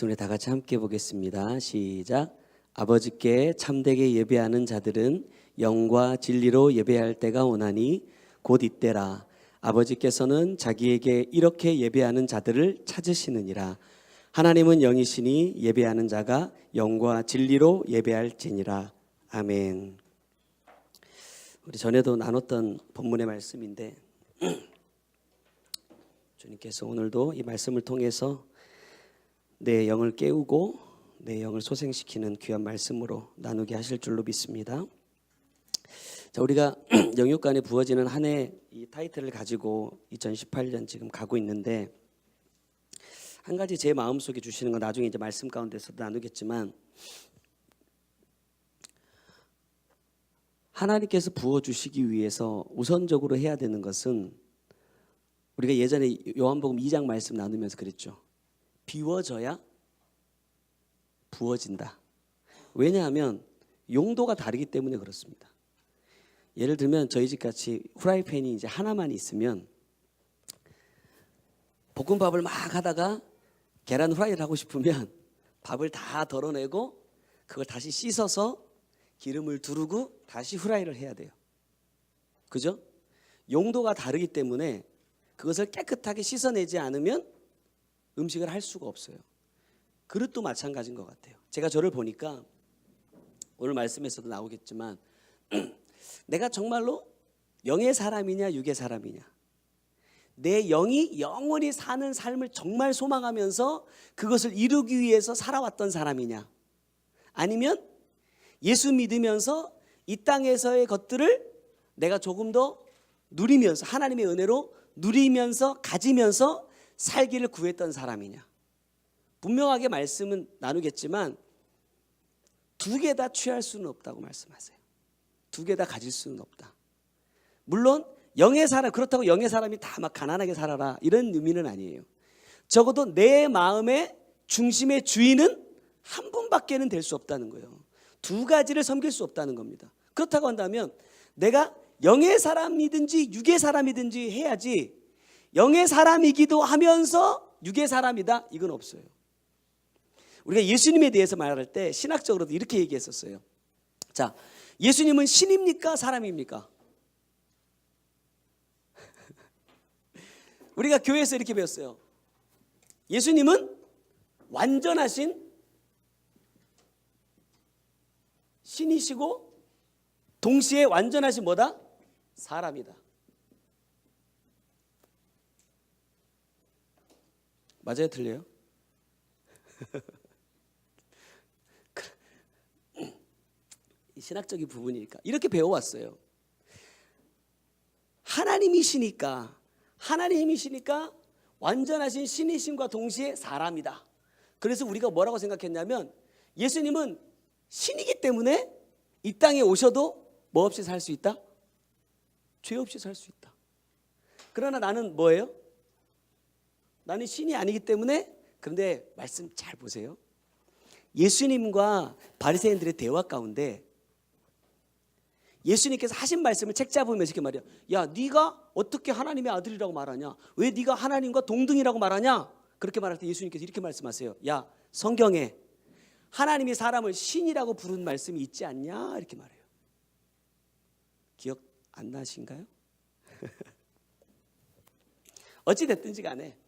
우리 다 같이 함께 보겠습니다. 시작. 아버지께 참되게 예배하는 자들은 영과 진리로 예배할 때가 오나니 곧 이때라. 아버지께서는 자기에게 이렇게 예배하는 자들을 찾으시느니라. 하나님은 영이시니 예배하는 자가 영과 진리로 예배할지니라. 아멘. 우리 전에도 나눴던 본문의 말씀인데 주님께서 오늘도 이 말씀을 통해서 내 영을 깨우고 내 영을 소생시키는 귀한 말씀으로 나누게 하실 줄로 믿습니다. 자, 우리가 영육간에 부어지는 한 해 이 타이틀을 가지고 2018년 지금 가고 있는데, 한 가지 제 마음속에 주시는 건 나중에 이제 말씀 가운데서도 나누겠지만, 하나님께서 부어주시기 위해서 우선적으로 해야 되는 것은, 우리가 예전에 요한복음 2장 말씀 나누면서 그랬죠. 비워져야 부어진다. 왜냐하면 용도가 다르기 때문에 그렇습니다. 예를 들면 저희 집 같이 후라이팬이 이제 하나만 있으면 볶음밥을 막 하다가 계란 후라이를 하고 싶으면 밥을 다 덜어내고 그걸 다시 씻어서 기름을 두르고 다시 후라이를 해야 돼요. 그죠? 용도가 다르기 때문에 그것을 깨끗하게 씻어내지 않으면 음식을 할 수가 없어요. 그릇도 마찬가지인 것 같아요. 제가 저를 보니까 오늘 말씀에서도 나오겠지만 내가 정말로 영의 사람이냐 육의 사람이냐, 내 영이 영원히 사는 삶을 정말 소망하면서 그것을 이루기 위해서 살아왔던 사람이냐, 아니면 예수 믿으면서 이 땅에서의 것들을 내가 조금 더 누리면서 하나님의 은혜로 누리면서 가지면서 살기를 구했던 사람이냐. 분명하게 말씀은 나누겠지만 두 개 다 취할 수는 없다고 말씀하세요. 두 개 다 가질 수는 없다. 물론 영의 사람, 그렇다고 영의 사람이 다 막 가난하게 살아라 이런 의미는 아니에요. 적어도 내 마음의 중심의 주인은 한 분밖에는 될 수 없다는 거예요. 두 가지를 섬길 수 없다는 겁니다. 그렇다고 한다면 내가 영의 사람이든지 육의 사람이든지 해야지, 영의 사람이기도 하면서 육의 사람이다, 이건 없어요. 우리가 예수님에 대해서 말할 때 신학적으로도 이렇게 얘기했었어요. 자, 예수님은 신입니까 사람입니까? 우리가 교회에서 이렇게 배웠어요. 예수님은 완전하신 신이시고 동시에 완전하신 뭐다? 사람이다. 맞아요? 틀려요? 신학적인 부분이니까 이렇게 배워왔어요. 하나님이시니까 완전하신 신이심과 동시에 사람이다. 그래서 우리가 뭐라고 생각했냐면 예수님은 신이기 때문에 이 땅에 오셔도 뭐 없이 살 수 있다? 죄 없이 살 수 있다. 그러나 나는 뭐예요? 나는 신이 아니기 때문에. 그런데 말씀 잘 보세요. 예수님과 바리새인들의 대화 가운데 예수님께서 하신 말씀을 책 잡으면서 이렇게 말해요. 야, 네가 어떻게 하나님의 아들이라고 말하냐? 왜 네가 하나님과 동등이라고 말하냐? 그렇게 말할 때 예수님께서 이렇게 말씀하세요. 야, 성경에 하나님이 사람을 신이라고 부른 말씀이 있지 않냐? 이렇게 말해요. 기억 안 나신가요? 어찌 됐든지 간에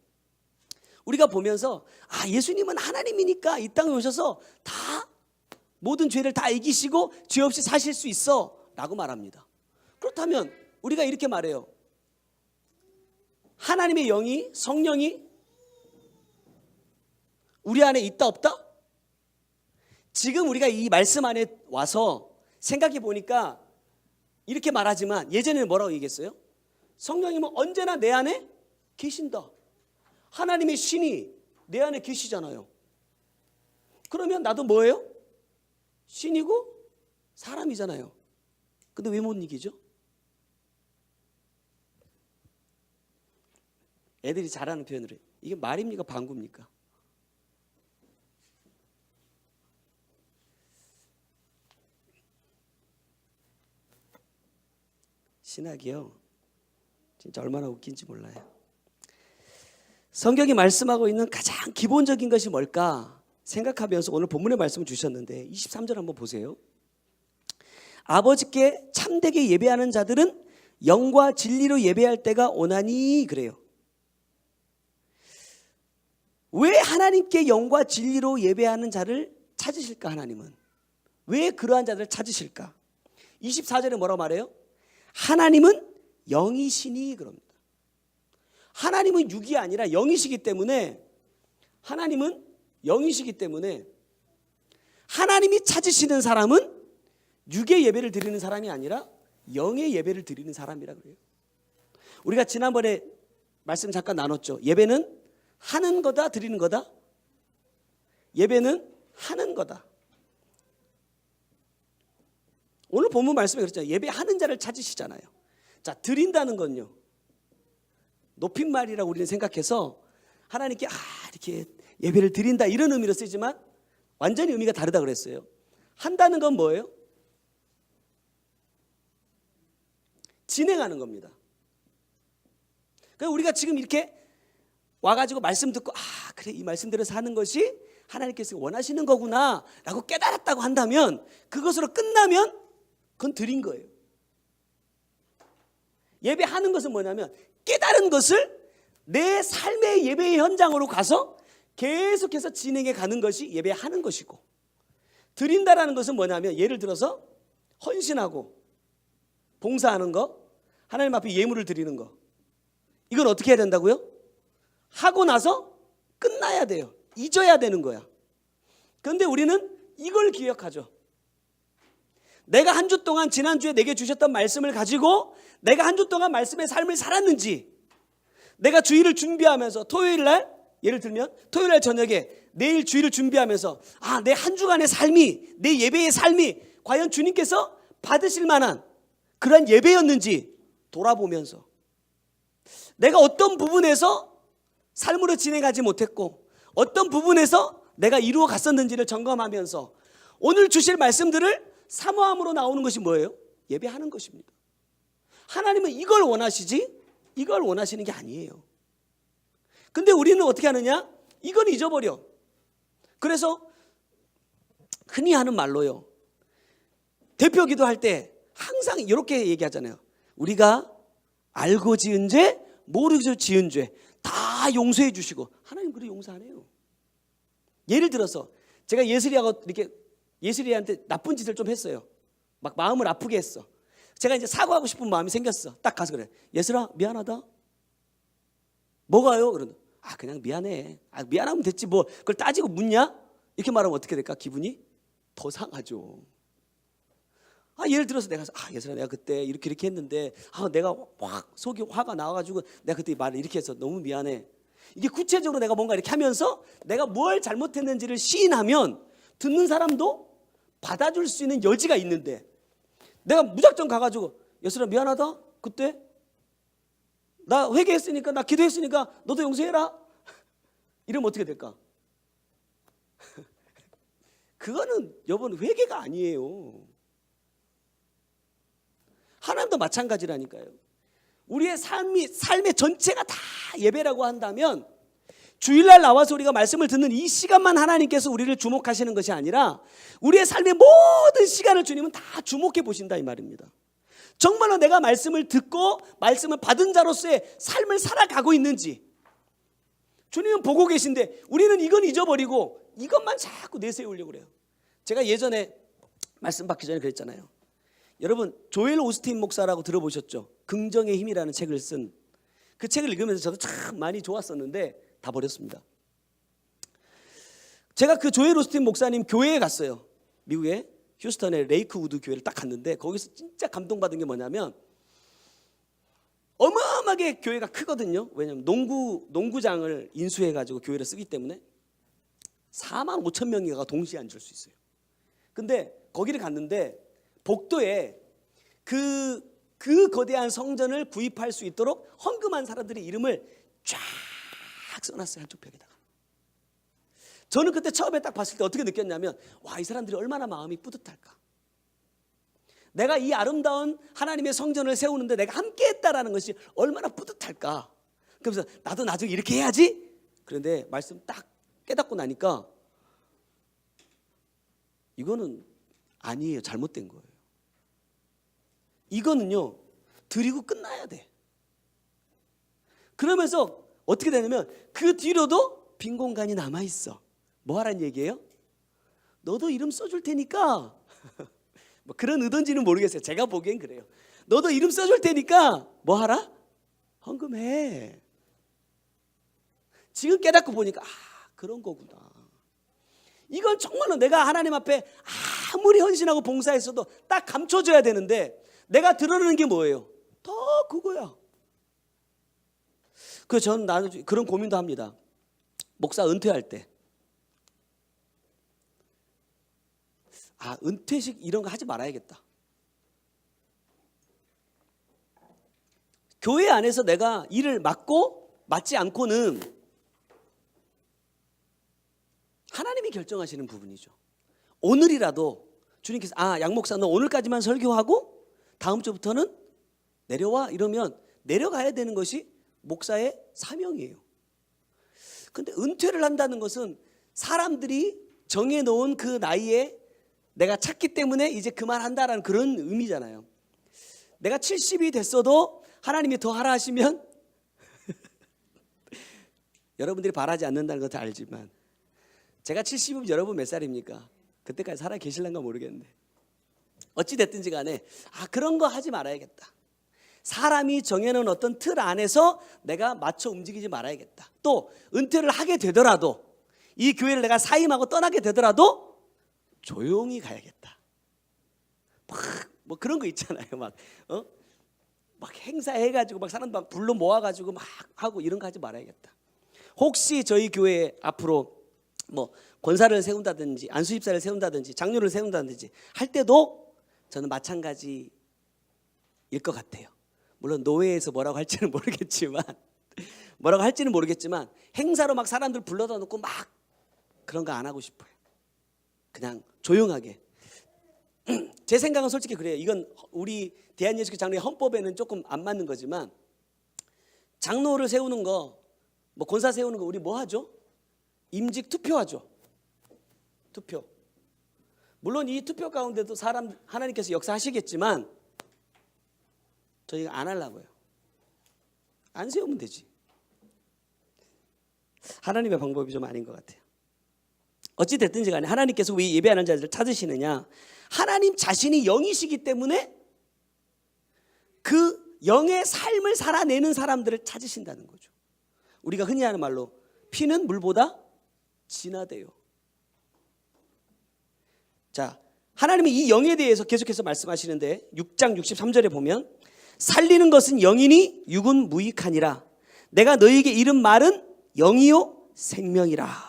우리가 보면서 예수님은 하나님이니까 이 땅에 오셔서 다 모든 죄를 다 이기시고 죄 없이 사실 수 있어 라고 말합니다. 그렇다면 우리가 이렇게 말해요. 하나님의 영이, 성령이 우리 안에 있다 없다? 지금 우리가 이 말씀 안에 와서 생각해 보니까 이렇게 말하지만 예전에는 뭐라고 얘기했어요? 성령님은 언제나 내 안에 계신다. 하나님의 신이 내 안에 계시잖아요. 그러면 나도 뭐예요? 신이고 사람이잖아요. 근데 왜 못 이기죠? 애들이 잘하는 표현으로 해요. 이게 말입니까? 방구입니까? 신학이요, 진짜 얼마나 웃긴지 몰라요. 성경이 말씀하고 있는 가장 기본적인 것이 뭘까? 생각하면서 오늘 본문의 말씀을 주셨는데 23절 한번 보세요. 아버지께 참되게 예배하는 자들은 영과 진리로 예배할 때가 오나니 그래요. 왜 하나님께 영과 진리로 예배하는 자를 찾으실까? 하나님은 왜 그러한 자들을 찾으실까? 24절에 뭐라고 말해요? 하나님은 영이시니 그럽니다. 하나님은 육이 아니라 영이시기 때문에 하나님은 영이시기 때문에 하나님이 찾으시는 사람은 육의 예배를 드리는 사람이 아니라 영의 예배를 드리는 사람이라 그래요. 우리가 지난번에 말씀 잠깐 나눴죠. 예배는 하는 거다 드리는 거다? 예배는 하는 거다. 오늘 본문 말씀에 그랬잖아요. 예배하는 자를 찾으시잖아요. 자, 드린다는 건요, 높임말이라고 우리는 생각해서 하나님께 이렇게 예배를 드린다 이런 의미로 쓰지만 완전히 의미가 다르다 그랬어요. 한다는 건 뭐예요? 진행하는 겁니다. 그러니까 우리가 지금 이렇게 와가지고 말씀 듣고 그래 이 말씀대로 사는 것이 하나님께서 원하시는 거구나 라고 깨달았다고 한다면 그것으로 끝나면 그건 드린 거예요. 예배하는 것은 뭐냐면 깨달은 것을 내 삶의 예배의 현장으로 가서 계속해서 진행해 가는 것이 예배하는 것이고, 드린다라는 것은 뭐냐면 예를 들어서 헌신하고 봉사하는 거, 하나님 앞에 예물을 드리는 거, 이건 어떻게 해야 된다고요? 하고 나서 끝나야 돼요. 잊어야 되는 거야. 그런데 우리는 이걸 기억하죠. 내가 한 주 동안 지난주에 내게 주셨던 말씀을 가지고 내가 한 주 동안 말씀의 삶을 살았는지, 내가 주일을 준비하면서 토요일 날, 예를 들면 토요일 날 저녁에 내일 주일을 준비하면서 내 한 주간의 삶이, 내 예배의 삶이 과연 주님께서 받으실 만한 그러한 예배였는지 돌아보면서 내가 어떤 부분에서 삶으로 진행하지 못했고 어떤 부분에서 내가 이루어 갔었는지를 점검하면서 오늘 주실 말씀들을 사모함으로 나오는 것이 뭐예요? 예배하는 것입니다. 하나님은 이걸 원하시지 이걸 원하시는 게 아니에요. 근데 우리는 어떻게 하느냐? 이건 잊어버려. 그래서 흔히 하는 말로요, 대표 기도할 때 항상 이렇게 얘기하잖아요. 우리가 알고 지은 죄, 모르고 지은 죄 다 용서해 주시고, 하나님 그래 용서 안 해요. 예를 들어서 제가 예슬이하고 이렇게 예슬이한테 나쁜 짓을 좀 했어요. 막 마음을 아프게 했어. 제가 이제 사과하고 싶은 마음이 생겼어. 딱 가서 그래, 예슬아 미안하다. 뭐가요? 그러는 그냥 미안해. 미안하면 됐지 뭐 그걸 따지고 묻냐? 이렇게 말하면 어떻게 될까? 기분이 더 상하죠. 예를 들어서 내가 예슬아 내가 그때 이렇게 했는데 내가 확 속이 화가 나와가지고 내가 그때 말을 이렇게 해서 너무 미안해. 이게 구체적으로 내가 뭔가 이렇게 하면서 내가 뭘 잘못했는지를 시인하면 듣는 사람도 받아줄 수 있는 여지가 있는데, 내가 무작정 가가지고 예슬아 미안하다 그때 나 회개했으니까 나 기도했으니까 너도 용서해라 이러면 어떻게 될까? 그거는 여러분 회개가 아니에요. 하나님도 마찬가지라니까요. 우리의 삶의 전체가 다 예배라고 한다면 주일날 나와서 우리가 말씀을 듣는 이 시간만 하나님께서 우리를 주목하시는 것이 아니라 우리의 삶의 모든 시간을 주님은 다 주목해 보신다 이 말입니다. 정말로 내가 말씀을 듣고 말씀을 받은 자로서의 삶을 살아가고 있는지 주님은 보고 계신데 우리는 이건 잊어버리고 이것만 자꾸 내세우려고 그래요. 제가 예전에 말씀 받기 전에 그랬잖아요. 여러분 조엘 오스틴 목사라고 들어보셨죠? 긍정의 힘이라는 책을 쓴, 그 책을 읽으면서 저도 참 많이 좋았었는데 다 버렸습니다. 제가 그 조엘 오스틴 목사님 교회에 갔어요. 미국의 휴스턴의 레이크우드 교회를 딱 갔는데 거기서 진짜 감동받은 게 뭐냐면 어마어마하게 교회가 크거든요. 왜냐하면 농구장을 인수해가지고 교회를 쓰기 때문에 4만 5천 명이가 동시에 앉을 수 있어요. 근데 거기를 갔는데 복도에 그 거대한 성전을 구입할 수 있도록 헌금한 사람들의 이름을 쫙 써놨어요. 한쪽 벽에다가. 저는 그때 처음에 딱 봤을 때 어떻게 느꼈냐면 이 사람들이 얼마나 마음이 뿌듯할까. 내가 이 아름다운 하나님의 성전을 세우는데 내가 함께 했다라는 것이 얼마나 뿌듯할까. 그래서 나도 나중에 이렇게 해야지. 그런데 말씀 딱 깨닫고 나니까 이거는 아니에요. 잘못된 거예요. 이거는요, 드리고 끝나야 돼. 그러면서 어떻게 되냐면 그 뒤로도 빈 공간이 남아있어. 뭐 하라는 얘기예요? 너도 이름 써줄 테니까 뭐 그런 의도인지는 모르겠어요. 제가 보기엔 그래요. 너도 이름 써줄 테니까 뭐 하라? 헌금해. 지금 깨닫고 보니까 그런 거구나. 이건 정말로 내가 하나님 앞에 아무리 헌신하고 봉사했어도 딱 감춰줘야 되는데 내가 드러내는 게 뭐예요? 더 그거야. 그래서 저는 나는 그런 고민도 합니다. 목사 은퇴할 때 은퇴식 이런 거 하지 말아야겠다. 교회 안에서 내가 일을 맡지 않고는 하나님이 결정하시는 부분이죠. 오늘이라도 주님께서 양 목사 너 오늘까지만 설교하고 다음 주부터는 내려와 이러면 내려가야 되는 것이 목사의 사명이에요. 근데 은퇴를 한다는 것은 사람들이 정해놓은 그 나이에 내가 찼기 때문에 이제 그만한다라는 그런 의미잖아요. 내가 70이 됐어도 하나님이 더 하라 하시면 여러분들이 바라지 않는다는 것도 알지만 제가 70이면 여러분 몇 살입니까? 그때까지 살아 계실란가 모르겠는데 어찌 됐든지 간에 그런 거 하지 말아야겠다. 사람이 정해놓은 어떤 틀 안에서 내가 맞춰 움직이지 말아야겠다. 또 은퇴를 하게 되더라도 이 교회를 내가 사임하고 떠나게 되더라도 조용히 가야겠다. 뭐 그런 거 있잖아요. 막 행사해가지고 막 사람들 막 불러 모아가지고 막 하고 이런 거 하지 말아야겠다. 혹시 저희 교회 앞으로 뭐 권사를 세운다든지 안수집사를 세운다든지 장로를 세운다든지 할 때도 저는 마찬가지일 것 같아요. 물론 노회에서 뭐라고 할지는 모르겠지만 행사로 막 사람들 불러다 놓고 막 그런 거 안 하고 싶어요. 그냥 조용하게. 제 생각은 솔직히 그래요. 이건 우리 대한예수교 장로의 헌법에는 조금 안 맞는 거지만 장로를 세우는 거, 뭐 권사 세우는 거 우리 뭐 하죠? 임직 투표하죠. 투표. 물론 이 투표 가운데도 하나님께서 역사하시겠지만 저희가 안 하려고요. 안 세우면 되지. 하나님의 방법이 좀 아닌 것 같아요. 어찌 됐든지 간에 하나님께서 왜 예배하는 자들을 찾으시느냐? 하나님 자신이 영이시기 때문에 그 영의 삶을 살아내는 사람들을 찾으신다는 거죠. 우리가 흔히 하는 말로 피는 물보다 진하대요. 자, 하나님이 이 영에 대해서 계속해서 말씀하시는데 6장 63절에 보면 살리는 것은 영이니 육은 무익하니라. 내가 너희에게 이른 말은 영이요 생명이라.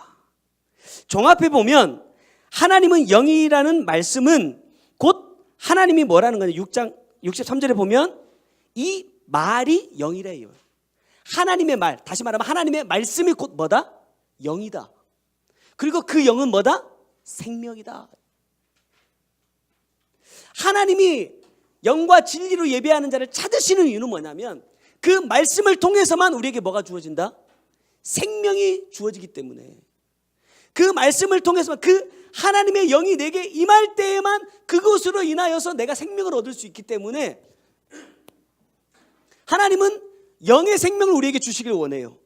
종합해 보면 하나님은 영이라는 말씀은 곧 하나님이 뭐라는 거냐. 6장 63절에 보면 이 말이 영이래요. 하나님의 말, 다시 말하면 하나님의 말씀이 곧 뭐다? 영이다. 그리고 그 영은 뭐다? 생명이다. 하나님이 영과 진리로 예배하는 자를 찾으시는 이유는 뭐냐면 그 말씀을 통해서만 우리에게 뭐가 주어진다? 생명이 주어지기 때문에 그 말씀을 통해서만 그 하나님의 영이 내게 임할 때에만 그것으로 인하여서 내가 생명을 얻을 수 있기 때문에 하나님은 영의 생명을 우리에게 주시길 원해요.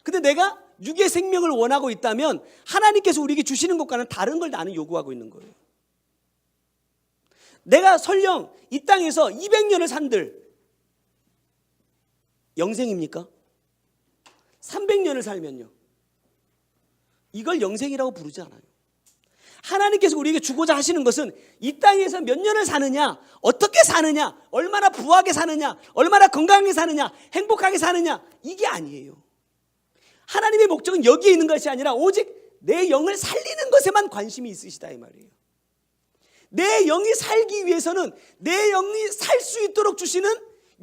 근데 내가 육의 생명을 원하고 있다면 하나님께서 우리에게 주시는 것과는 다른 걸 나는 요구하고 있는 거예요. 내가 설령 이 땅에서 200년을 산들 영생입니까? 300년을 살면요, 이걸 영생이라고 부르지 않아요. 하나님께서 우리에게 주고자 하시는 것은 이 땅에서 몇 년을 사느냐, 어떻게 사느냐, 얼마나 부하게 사느냐, 얼마나 건강하게 사느냐, 행복하게 사느냐, 이게 아니에요. 하나님의 목적은 여기에 있는 것이 아니라 오직 내 영을 살리는 것에만 관심이 있으시다 이 말이에요. 내 영이 살기 위해서는 내 영이 살 수 있도록 주시는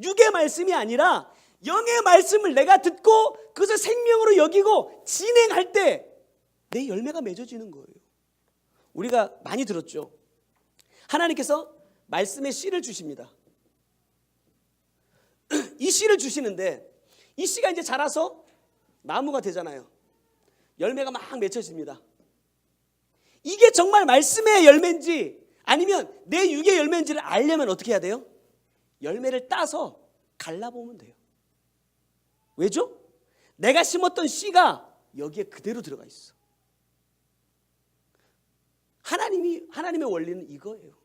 육의 말씀이 아니라 영의 말씀을 내가 듣고 그것을 생명으로 여기고 진행할 때 내 열매가 맺어지는 거예요. 우리가 많이 들었죠. 하나님께서 말씀의 씨를 주십니다. 이 씨를 주시는데 이 씨가 이제 자라서 나무가 되잖아요. 열매가 막 맺혀집니다. 이게 정말 말씀의 열매인지 아니면 내 육의 열매인지를 알려면 어떻게 해야 돼요? 열매를 따서 갈라보면 돼요. 왜죠? 내가 심었던 씨가 여기에 그대로 들어가 있어. 하나님의 원리는 이거예요.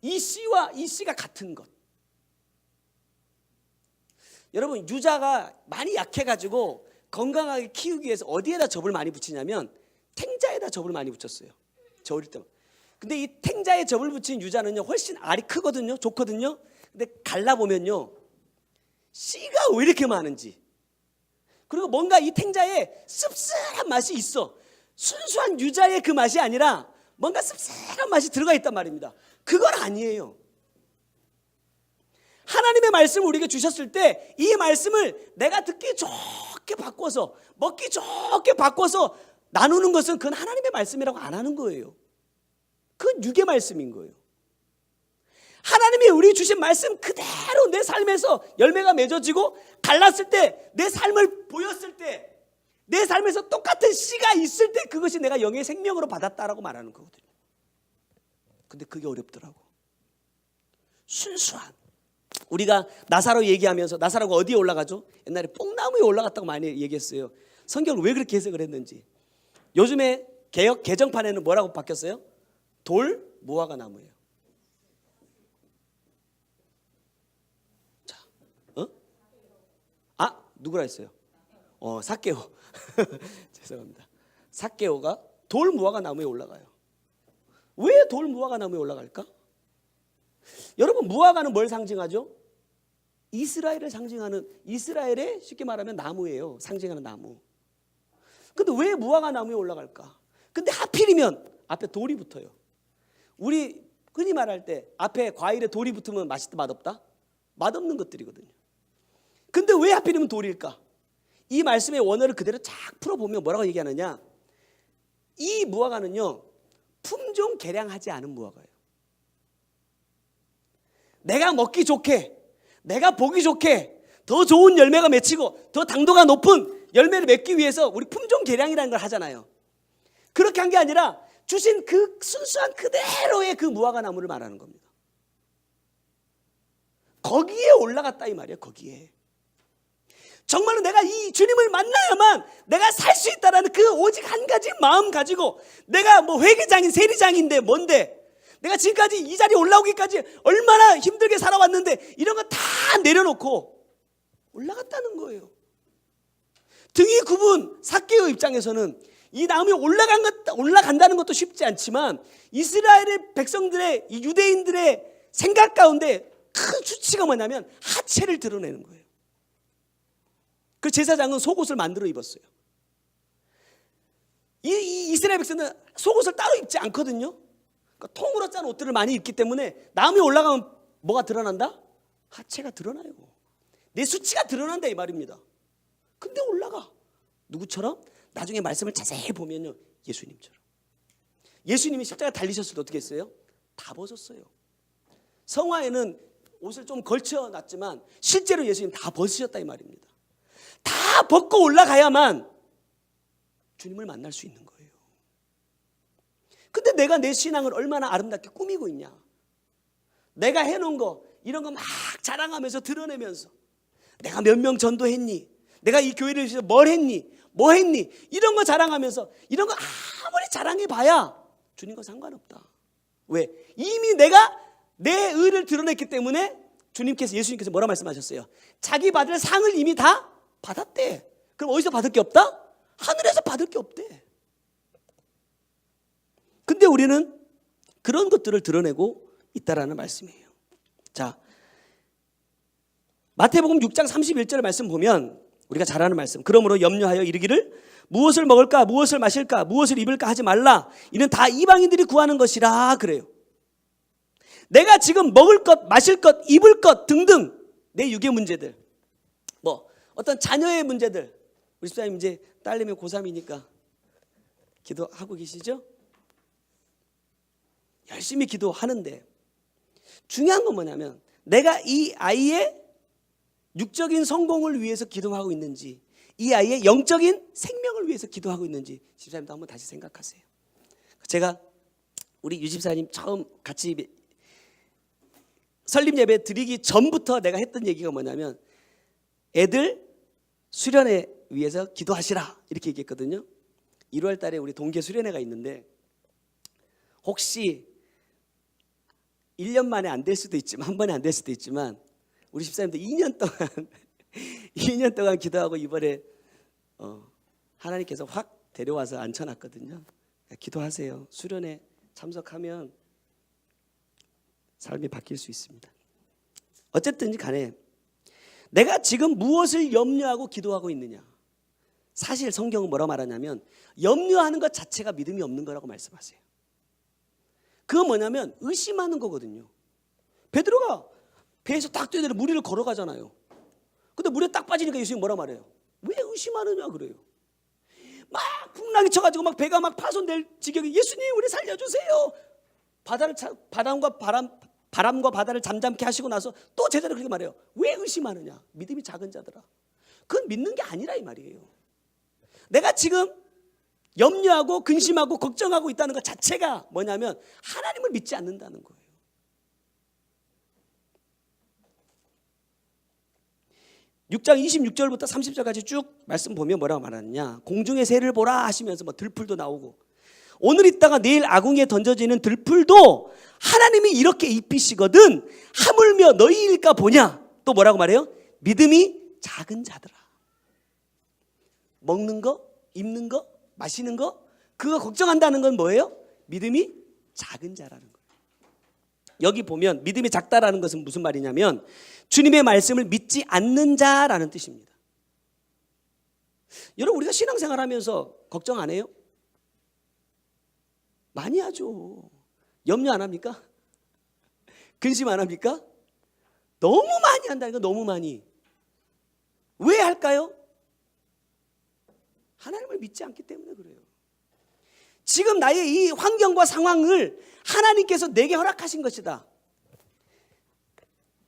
이 씨와 이 씨가 같은 것. 여러분, 유자가 많이 약해가지고 건강하게 키우기 위해서 어디에다 접을 많이 붙이냐면 탱자에다 접을 많이 붙였어요. 저 어릴 때만. 근데 이 탱자에 접을 붙인 유자는요 훨씬 알이 크거든요. 좋거든요. 근데 갈라보면요 씨가 왜 이렇게 많은지, 그리고 뭔가 이 탱자에 씁쓸한 맛이 있어. 순수한 유자의 그 맛이 아니라 뭔가 씁쓸한 맛이 들어가 있단 말입니다. 그건 아니에요. 하나님의 말씀을 우리에게 주셨을 때 이 말씀을 내가 듣기 좋게 바꿔서 먹기 좋게 바꿔서 나누는 것은 그건 하나님의 말씀이라고 안 하는 거예요. 그건 육의 말씀인 거예요. 하나님이 우리 주신 말씀 그대로 내 삶에서 열매가 맺어지고 갈랐을 때, 내 삶을 보였을 때, 내 삶에서 똑같은 씨가 있을 때 그것이 내가 영의 생명으로 받았다라고 말하는 거거든요. 근데 그게 어렵더라고. 순수한. 우리가 나사로 얘기하면서 나사로가 어디에 올라가죠? 옛날에 뽕나무에 올라갔다고 많이 얘기했어요. 성경을 왜 그렇게 해석을 했는지. 요즘에 개정판에는 뭐라고 바뀌었어요? 돌 무화과 나무예요. 자, 누구라 했어요? 삭개오. 죄송합니다. 삭개오가 돌 무화과 나무에 올라가요. 왜 돌 무화과 나무에 올라갈까? 여러분, 무화과는 뭘 상징하죠? 이스라엘을 상징하는, 이스라엘의 쉽게 말하면 나무예요. 상징하는 나무. 근데 왜 무화과 나무에 올라갈까? 근데 하필이면 앞에 돌이 붙어요. 우리 흔히 말할 때 앞에 과일에 돌이 붙으면 맛있다 맛없다? 맛없는 것들이거든요. 근데 왜 하필이면 돌일까? 이 말씀의 원어를 그대로 쫙 풀어보면 뭐라고 얘기하느냐? 이 무화과는요 품종 개량하지 않은 무화과예요. 내가 먹기 좋게, 내가 보기 좋게 더 좋은 열매가 맺히고 더 당도가 높은 열매를 맺기 위해서 우리 품종 개량이라는 걸 하잖아요. 그렇게 한 게 아니라 주신 그 순수한 그대로의 그 무화과 나무를 말하는 겁니다. 거기에 올라갔다 이 말이에요. 거기에. 정말로 내가 이 주님을 만나야만 내가 살 수 있다라는 그 오직 한 가지 마음 가지고, 내가 뭐 회계장인 세리장인데 뭔데, 내가 지금까지 이 자리에 올라오기까지 얼마나 힘들게 살아왔는데 이런 거 다 내려놓고 올라갔다는 거예요. 등이 굽은 삭개오 입장에서는 이 나무에 올라간다는 것도 쉽지 않지만 이스라엘의 백성들의, 이 유대인들의 생각 가운데 큰 수치가 뭐냐면 하체를 드러내는 거예요. 그 제사장은 속옷을 만들어 입었어요. 이 이스라엘 백성은 속옷을 따로 입지 않거든요. 그러니까 통으로 짠 옷들을 많이 입기 때문에 나무에 올라가면 뭐가 드러난다? 하체가 드러나요. 내 수치가 드러난다 이 말입니다. 근데 올라가. 누구처럼? 나중에 말씀을 자세히 보면요 예수님처럼. 예수님이 십자가 달리셨을 때 어떻게 했어요? 다 벗었어요. 성화에는 옷을 좀 걸쳐놨지만 실제로 예수님 다 벗으셨다 이 말입니다. 다 벗고 올라가야만 주님을 만날 수 있는 거예요. 근데 내가 내 신앙을 얼마나 아름답게 꾸미고 있냐, 내가 해놓은 거 이런 거 막 자랑하면서 드러내면서 내가 몇 명 전도했니, 내가 이 교회를 위해서 뭘 했니, 뭐 했니, 이런 거 자랑하면서, 이런 거 아무리 자랑해봐야 주님과 상관없다. 왜? 이미 내가 내 의를 드러냈기 때문에 예수님께서 뭐라 말씀하셨어요? 자기 받을 상을 이미 다 받았대. 그럼 어디서 받을 게 없다? 하늘에서 받을 게 없대. 근데 우리는 그런 것들을 드러내고 있다라는 말씀이에요. 자, 마태복음 6장 31절 말씀 보면 우리가 잘 아는 말씀. 그러므로 염려하여 이르기를 무엇을 먹을까, 무엇을 마실까, 무엇을 입을까 하지 말라. 이는 다 이방인들이 구하는 것이라 그래요. 내가 지금 먹을 것, 마실 것, 입을 것 등등 내 육의 문제들, 뭐 어떤 자녀의 문제들, 우리 집사님 이제 딸내미 고3이니까 기도하고 계시죠? 열심히 기도하는데 중요한 건 뭐냐면 내가 이 아이의 육적인 성공을 위해서 기도하고 있는지, 이 아이의 영적인 생명을 위해서 기도하고 있는지 집사님도 한번 다시 생각하세요. 제가 우리 유집사님 처음 같이 설립 예배 드리기 전부터 내가 했던 얘기가 뭐냐면 애들 수련회 위해서 기도하시라 이렇게 얘기했거든요. 1월 달에 우리 동계 수련회가 있는데 혹시 1년 만에 안 될 수도 있지만 한 번에 안 될 수도 있지만 우리 집사님들 2년 동안 2년 동안 기도하고 이번에 하나님께서 확 데려와서 앉혀놨거든요. 기도하세요. 수련회 참석하면 삶이 바뀔 수 있습니다. 어쨌든 간에 내가 지금 무엇을 염려하고 기도하고 있느냐. 사실 성경은 뭐라고 말하냐면 염려하는 것 자체가 믿음이 없는 거라고 말씀하세요. 그건 뭐냐면 의심하는 거거든요. 베드로가 배에서 딱 뛰어내려 무리를 걸어가잖아요. 근데 물에 딱 빠지니까 예수님이 뭐라 말해요? 왜 의심하느냐 그래요. 막 풍랑이 쳐가지고 막 배가 막 파손될 지경에 예수님 우리 살려주세요. 바람과 바다를 잠잠케 하시고 나서 또 제자들 그렇게 말해요. 왜 의심하느냐? 믿음이 작은 자들아. 그건 믿는 게 아니라 이 말이에요. 내가 지금 염려하고 근심하고 걱정하고 있다는 것 자체가 뭐냐면 하나님을 믿지 않는다는 거예요. (6장) 26절부터 30절까지 쭉 말씀 보면 뭐라고 말하느냐. 공중의 새를 보라 하시면서 뭐 들풀도 나오고 오늘 있다가 내일 아궁이에 던져지는 들풀도 하나님이 이렇게 입히시거든 하물며 너희일까 보냐. 또 뭐라고 말해요? 믿음이 작은 자들아. 먹는 거, 입는 거, 마시는 거 그거 걱정한다는 건 뭐예요? 믿음이 작은 자라는 거예요. 여기 보면 믿음이 작다라는 것은 무슨 말이냐면 주님의 말씀을 믿지 않는 자라는 뜻입니다. 여러분 우리가 신앙생활하면서 걱정 안 해요? 많이 하죠. 염려 안 합니까? 근심 안 합니까? 너무 많이 한다니까. 너무 많이. 왜 할까요? 하나님을 믿지 않기 때문에 그래요. 지금 나의 이 환경과 상황을 하나님께서 내게 허락하신 것이다.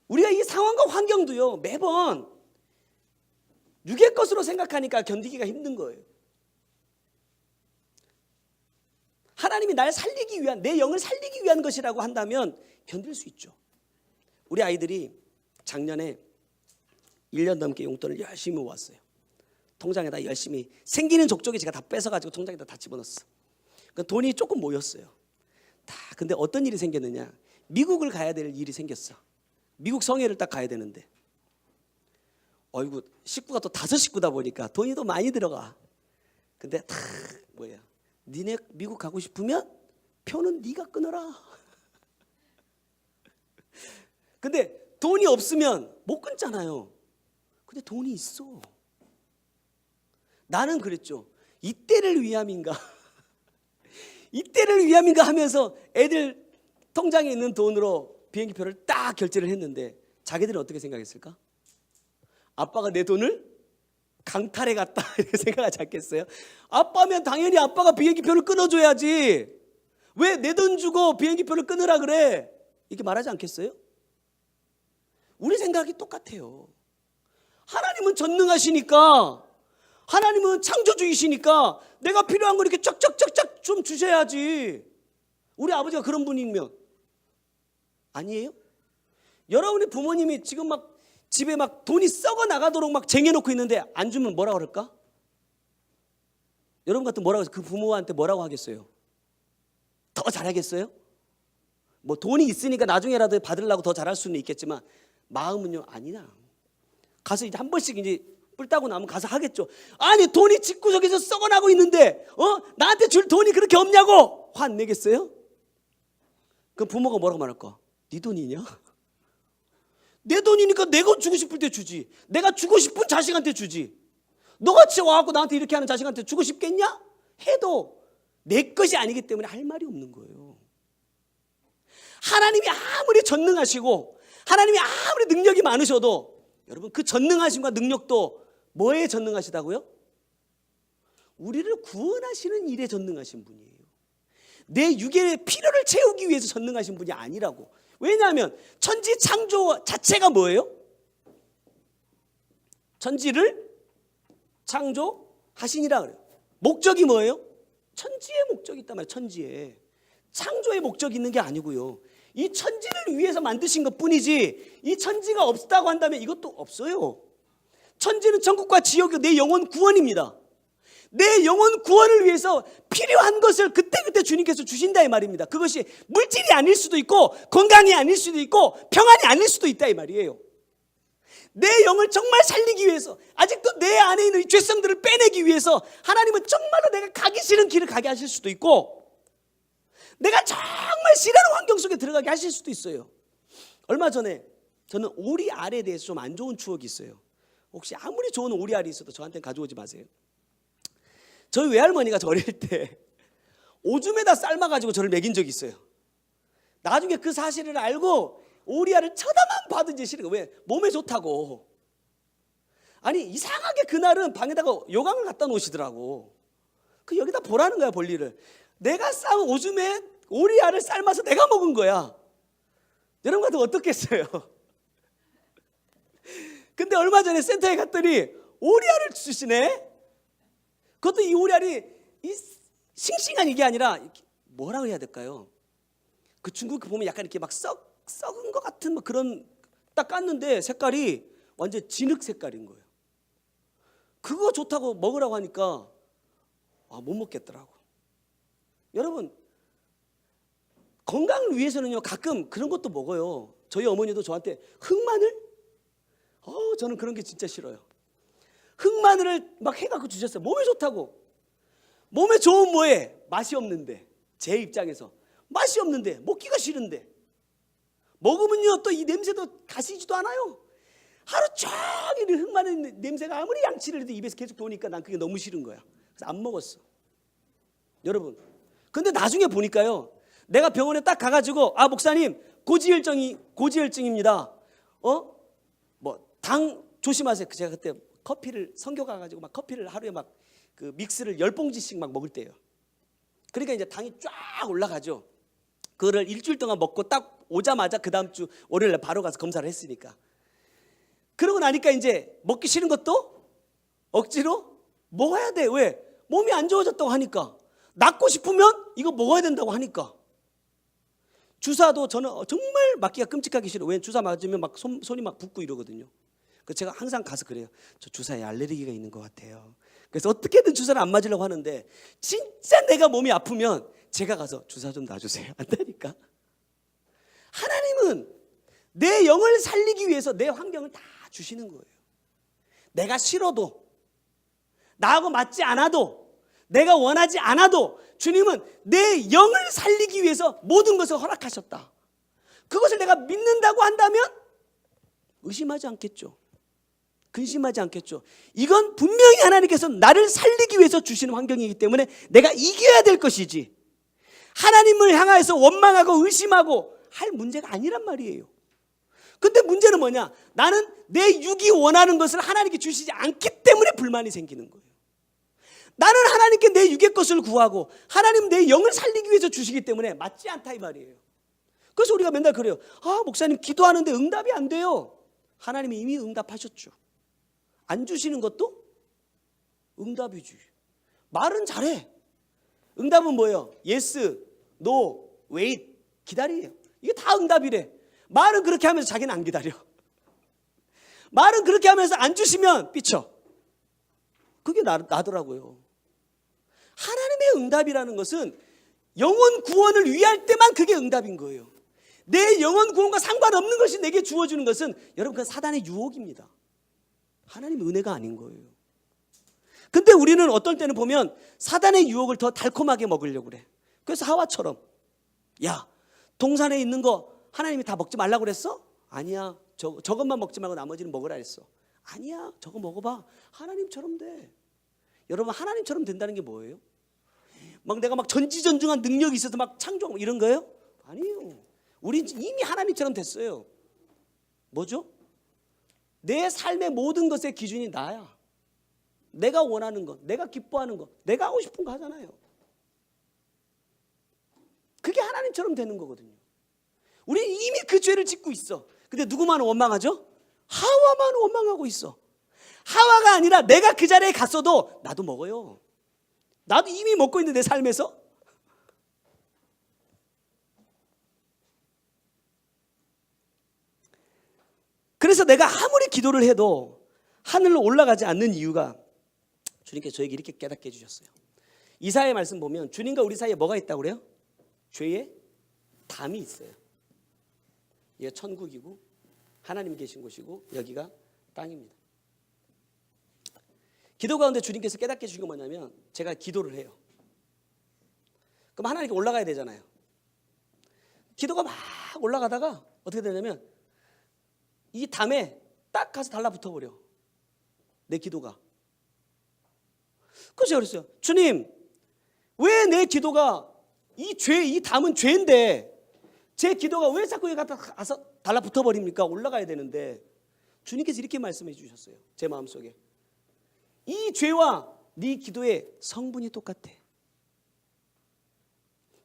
우리가 이 상황과 환경도요 매번 육의 것으로 생각하니까 견디기가 힘든 거예요. 하나님이 날 살리기 위한, 내 영을 살리기 위한 것이라고 한다면 견딜 수 있죠. 우리 아이들이 작년에 1년 넘게 용돈을 열심히 모았어요. 통장에다 열심히 생기는 족족이 제가 다 뺏어가지고 통장에다 다 집어넣었어. 그러니까 돈이 조금 모였어요. 다. 근데 어떤 일이 생겼느냐. 미국을 가야 될 일이 생겼어. 미국 성회를 딱 가야 되는데 어이구 식구가 또 5식구다 보니까 돈이 더 많이 들어가. 근데 다 뭐야. 니네 미국 가고 싶으면 표는 네가 끊어라. 근데 돈이 없으면 못 끊잖아요. 근데 돈이 있어. 나는 그랬죠. 이때를 위함인가 이때를 위함인가 하면서 애들 통장에 있는 돈으로 비행기표를 딱 결제를 했는데 자기들은 어떻게 생각했을까? 아빠가 내 돈을 강탈해 갔다 이렇게 생각하지 않겠어요? 아빠면 당연히 아빠가 비행기표를 끊어줘야지. 왜 내 돈 주고 비행기표를 끊으라 그래? 이렇게 말하지 않겠어요? 우리 생각이 똑같아요. 하나님은 전능하시니까, 하나님은 창조주이시니까 내가 필요한 거 이렇게 쫙쫙쫙쫙 좀 주셔야지. 우리 아버지가 그런 분이면 아니에요? 여러분의 부모님이 지금 막 집에 막 돈이 썩어 나가도록 막 쟁여놓고 있는데 안 주면 뭐라고 그럴까? 여러분 같은 뭐라고 그 부모한테 뭐라고 하겠어요? 더 잘하겠어요? 뭐 돈이 있으니까 나중에라도 받으려고 더 잘할 수는 있겠지만 마음은요 아니야. 가서 이제 한 번씩 이제 뿔 따고 나면 가서 하겠죠. 아니 돈이 집구석에서 썩어나고 있는데 나한테 줄 돈이 그렇게 없냐고 화 안 내겠어요? 그럼 부모가 뭐라고 말할까? 네 돈이냐? 내 돈이니까 내가 주고 싶을 때 주지. 내가 주고 싶은 자식한테 주지. 너같이 와갖고 나한테 이렇게 하는 자식한테 주고 싶겠냐? 해도 내 것이 아니기 때문에 할 말이 없는 거예요. 하나님이 아무리 전능하시고 하나님이 아무리 능력이 많으셔도 여러분 그 전능하심과 능력도 뭐에 전능하시다고요? 우리를 구원하시는 일에 전능하신 분이에요. 내 육의 필요를 채우기 위해서 전능하신 분이 아니라고. 왜냐하면 천지 창조 자체가 뭐예요? 천지를 창조하시니라 그래요. 목적이 뭐예요? 천지의 목적이 있단 말이에요. 천지에. 창조의 목적이 있는 게 아니고요. 이 천지를 위해서 만드신 것 뿐이지 이 천지가 없다고 한다면 이것도 없어요. 천지는 천국과 지옥이 내 영혼 구원입니다. 내 영혼 구원을 위해서 필요한 것을 그때그때 주님께서 주신다 이 말입니다. 그것이 물질이 아닐 수도 있고 건강이 아닐 수도 있고 평안이 아닐 수도 있다 이 말이에요. 내 영을 정말 살리기 위해서, 아직도 내 안에 있는 죄성들을 빼내기 위해서 하나님은 정말로 내가 가기 싫은 길을 가게 하실 수도 있고 내가 정말 싫어하는 환경 속에 들어가게 하실 수도 있어요. 얼마 전에 저는 오리알에 대해서 좀 안 좋은 추억이 있어요. 혹시 아무리 좋은 오리알이 있어도 저한테는 가져오지 마세요. 저희 외할머니가 저 어릴 때 오줌에다 삶아가지고 저를 먹인 적이 있어요. 나중에 그 사실을 알고 오리알을 쳐다만 봐도 이제 싫은 거예요. 왜? 몸에 좋다고. 아니 이상하게 그날은 방에다가 요강을 갖다 놓으시더라고. 그 여기다 보라는 거야 볼일을. 내가 싸운 오줌에 오리알을 삶아서 내가 먹은 거야. 여러분 같으면 어떻겠어요? 근데 얼마 전에 센터에 갔더니 오리알을 주시네. 그것도 이 오리알이 이 싱싱한 이게 아니라 뭐라고 해야 될까요? 그 중국 보면 약간 이렇게 막 썩은 것 같은 뭐 그런, 딱 깠는데 색깔이 완전 진흙 색깔인 거예요. 그거 좋다고 먹으라고 하니까 못 먹겠더라고. 여러분 건강을 위해서는요 가끔 그런 것도 먹어요. 저희 어머니도 저한테 흑마늘? 저는 그런 게 진짜 싫어요. 흑마늘을 막 해갖고 주셨어요. 몸에 좋다고. 몸에 좋은 뭐에 맛이 없는데, 제 입장에서 맛이 없는데 먹기가 싫은데 먹으면요 또 이 냄새도 가시지도 않아요. 하루 종일 흑마늘 냄새가 아무리 양치를 해도 입에서 계속 도니까 난 그게 너무 싫은 거야. 그래서 안 먹었어. 여러분 근데 나중에 보니까요 내가 병원에 딱 가가지고 목사님 고지혈증입니다. 뭐 당 조심하세요. 제가 그때 커피를 선교 가가지고 막 커피를 하루에 막 그 믹스를 10봉지씩 막 먹을 때예요. 그러니까 이제 당이 쫙 올라가죠. 그거를 일주일 동안 먹고 딱 오자마자 그 다음 주 월요일에 바로 가서 검사를 했으니까. 그러고 나니까 이제 먹기 싫은 것도 억지로 먹어야 돼. 왜? 몸이 안 좋아졌다고 하니까. 낫고 싶으면 이거 먹어야 된다고 하니까. 주사도 저는 정말 맞기가 끔찍하게 싫어요. 왜? 주사 맞으면 막 손이 막 붓고 이러거든요. 그래서 제가 항상 가서 그래요. 저 주사에 알레르기가 있는 것 같아요. 그래서 어떻게든 주사를 안 맞으려고 하는데 진짜 내가 몸이 아프면 제가 가서 주사 좀 놔주세요. 안다니까. 하나님은 내 영을 살리기 위해서 내 환경을 다 주시는 거예요. 내가 싫어도, 나하고 맞지 않아도, 내가 원하지 않아도 주님은 내 영을 살리기 위해서 모든 것을 허락하셨다. 그것을 내가 믿는다고 한다면 의심하지 않겠죠. 근심하지 않겠죠. 이건 분명히 하나님께서 나를 살리기 위해서 주시는 환경이기 때문에 내가 이겨야 될 것이지 하나님을 향해서 원망하고 의심하고 할 문제가 아니란 말이에요. 근데 문제는 뭐냐? 나는 내 육이 원하는 것을 하나님께 주시지 않기 때문에 불만이 생기는 거예요. 나는 하나님께 내 육의 것을 구하고 하나님 내 영을 살리기 위해서 주시기 때문에 맞지 않다 이 말이에요. 그래서 우리가 맨날 그래요. 목사님 기도하는데 응답이 안 돼요. 하나님이 이미 응답하셨죠. 안 주시는 것도 응답이지. 말은 잘해. 응답은 뭐예요? Yes, No, Wait, 기다리래요. 이게 다 응답이래. 말은 그렇게 하면서 자기는 안 기다려. 말은 그렇게 하면서 안 주시면 삐쳐. 그게 나더라고요. 하나님의 응답이라는 것은 영혼 구원을 위할 때만 그게 응답인 거예요. 내 영혼 구원과 상관없는 것이 내게 주어주는 것은 여러분 그건 사단의 유혹입니다. 하나님의 은혜가 아닌 거예요. 근데 우리는 어떨 때는 보면 사단의 유혹을 더 달콤하게 먹으려고 그래. 그래서 하와처럼 야 동산에 있는 거 하나님이 다 먹지 말라고 그랬어? 아니야. 저것만 먹지 말고 나머지는 먹으라 했어. 아니야. 저거 먹어봐. 하나님처럼 돼. 여러분 하나님처럼 된다는 게 뭐예요? 막 내가 막 전지전능한 능력이 있어서 막 창조하고 이런 거예요? 아니에요. 우린 이미 하나님처럼 됐어요. 뭐죠? 내 삶의 모든 것의 기준이 나야. 내가 원하는 것, 내가 기뻐하는 것, 내가 하고 싶은 거 하잖아요. 그게 하나님처럼 되는 거거든요. 우리는 이미 그 죄를 짓고 있어. 근데 누구만 원망하죠? 하와만 원망하고 있어. 하와가 아니라 내가 그 자리에 갔어도 나도 먹어요. 나도 이미 먹고 있는 내 삶에서 그래서 내가 아무리 기도를 해도 하늘로 올라가지 않는 이유가 주님께서 저에게 이렇게 깨닫게 해주셨어요. 이사야의 말씀 보면 주님과 우리 사이에 뭐가 있다고 그래요? 죄의 담이 있어요. 이게 천국이고 하나님이 계신 곳이고 여기가 땅입니다. 기도 가운데 주님께서 깨닫게 해주신 건 뭐냐면 제가 기도를 해요. 그럼 하나님께 올라가야 되잖아요. 기도가 막 올라가다가 어떻게 되냐면 이 담에 딱 가서 달라붙어버려. 내 기도가. 그래서 제가 그랬어요. 주님, 왜 내 기도가 이 담은 죄인데 제 기도가 왜 자꾸 여기 가서 달라붙어버립니까? 올라가야 되는데 주님께서 이렇게 말씀해 주셨어요. 제 마음속에. 이 죄와 네 기도의 성분이 똑같아.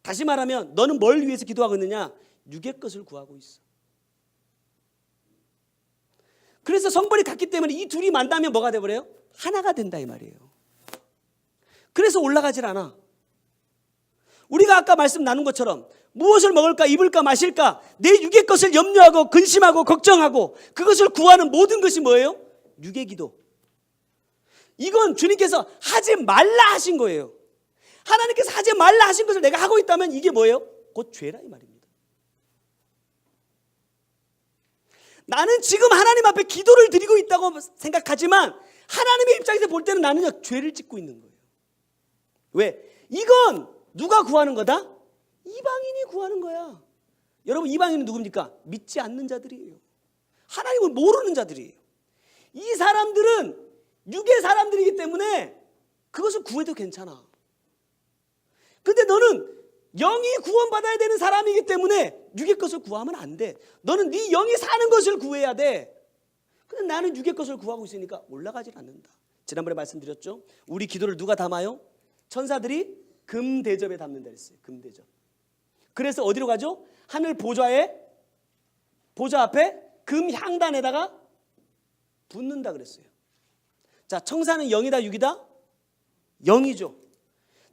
다시 말하면 너는 뭘 위해서 기도하고 있느냐? 육의 것을 구하고 있어. 그래서 성분이 같기 때문에 이 둘이 만나면 뭐가 돼버려요? 하나가 된다 이 말이에요. 그래서 올라가질 않아. 우리가 아까 말씀 나눈 것처럼 무엇을 먹을까 입을까 마실까 내 육의 것을 염려하고 근심하고 걱정하고 그것을 구하는 모든 것이 뭐예요? 육의 기도. 이건 주님께서 하지 말라 하신 거예요. 하나님께서 하지 말라 하신 것을 내가 하고 있다면 이게 뭐예요? 곧 죄라 이 말입니다. 나는 지금 하나님 앞에 기도를 드리고 있다고 생각하지만 하나님의 입장에서 볼 때는 나는 죄를 짓고 있는 거예요. 왜? 이건 누가 구하는 거다? 이방인이 구하는 거야. 여러분 이방인은 누굽니까? 믿지 않는 자들이에요. 하나님을 모르는 자들이에요. 이 사람들은 육의 사람들이기 때문에 그것을 구해도 괜찮아. 근데 너는 영이 구원받아야 되는 사람이기 때문에 육의 것을 구하면 안 돼. 너는 네 영이 사는 것을 구해야 돼. 근데 나는 육의 것을 구하고 있으니까 올라가질 않는다. 지난번에 말씀드렸죠. 우리 기도를 누가 담아요? 천사들이 금대접에 담는다 그랬어요. 금대접. 그래서 어디로 가죠? 하늘 보좌 앞에 금향단에다가 붓는다 그랬어요. 자, 천사는 영이다 육이다? 영이죠.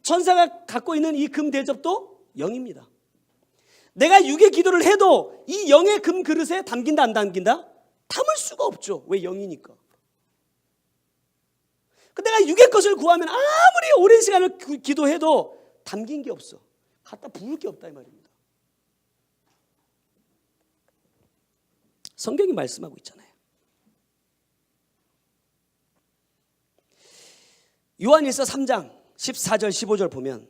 천사가 갖고 있는 이 금대접도 영입니다. 내가 육의 기도를 해도 이 영의 금 그릇에 담긴다 안 담긴다? 담을 수가 없죠. 왜? 영이니까. 내가 육의 것을 구하면 아무리 오랜 시간을 기도해도 담긴 게 없어. 갖다 부을 게 없다 이 말입니다. 성경이 말씀하고 있잖아요. 요한일서 3장 14절 15절 보면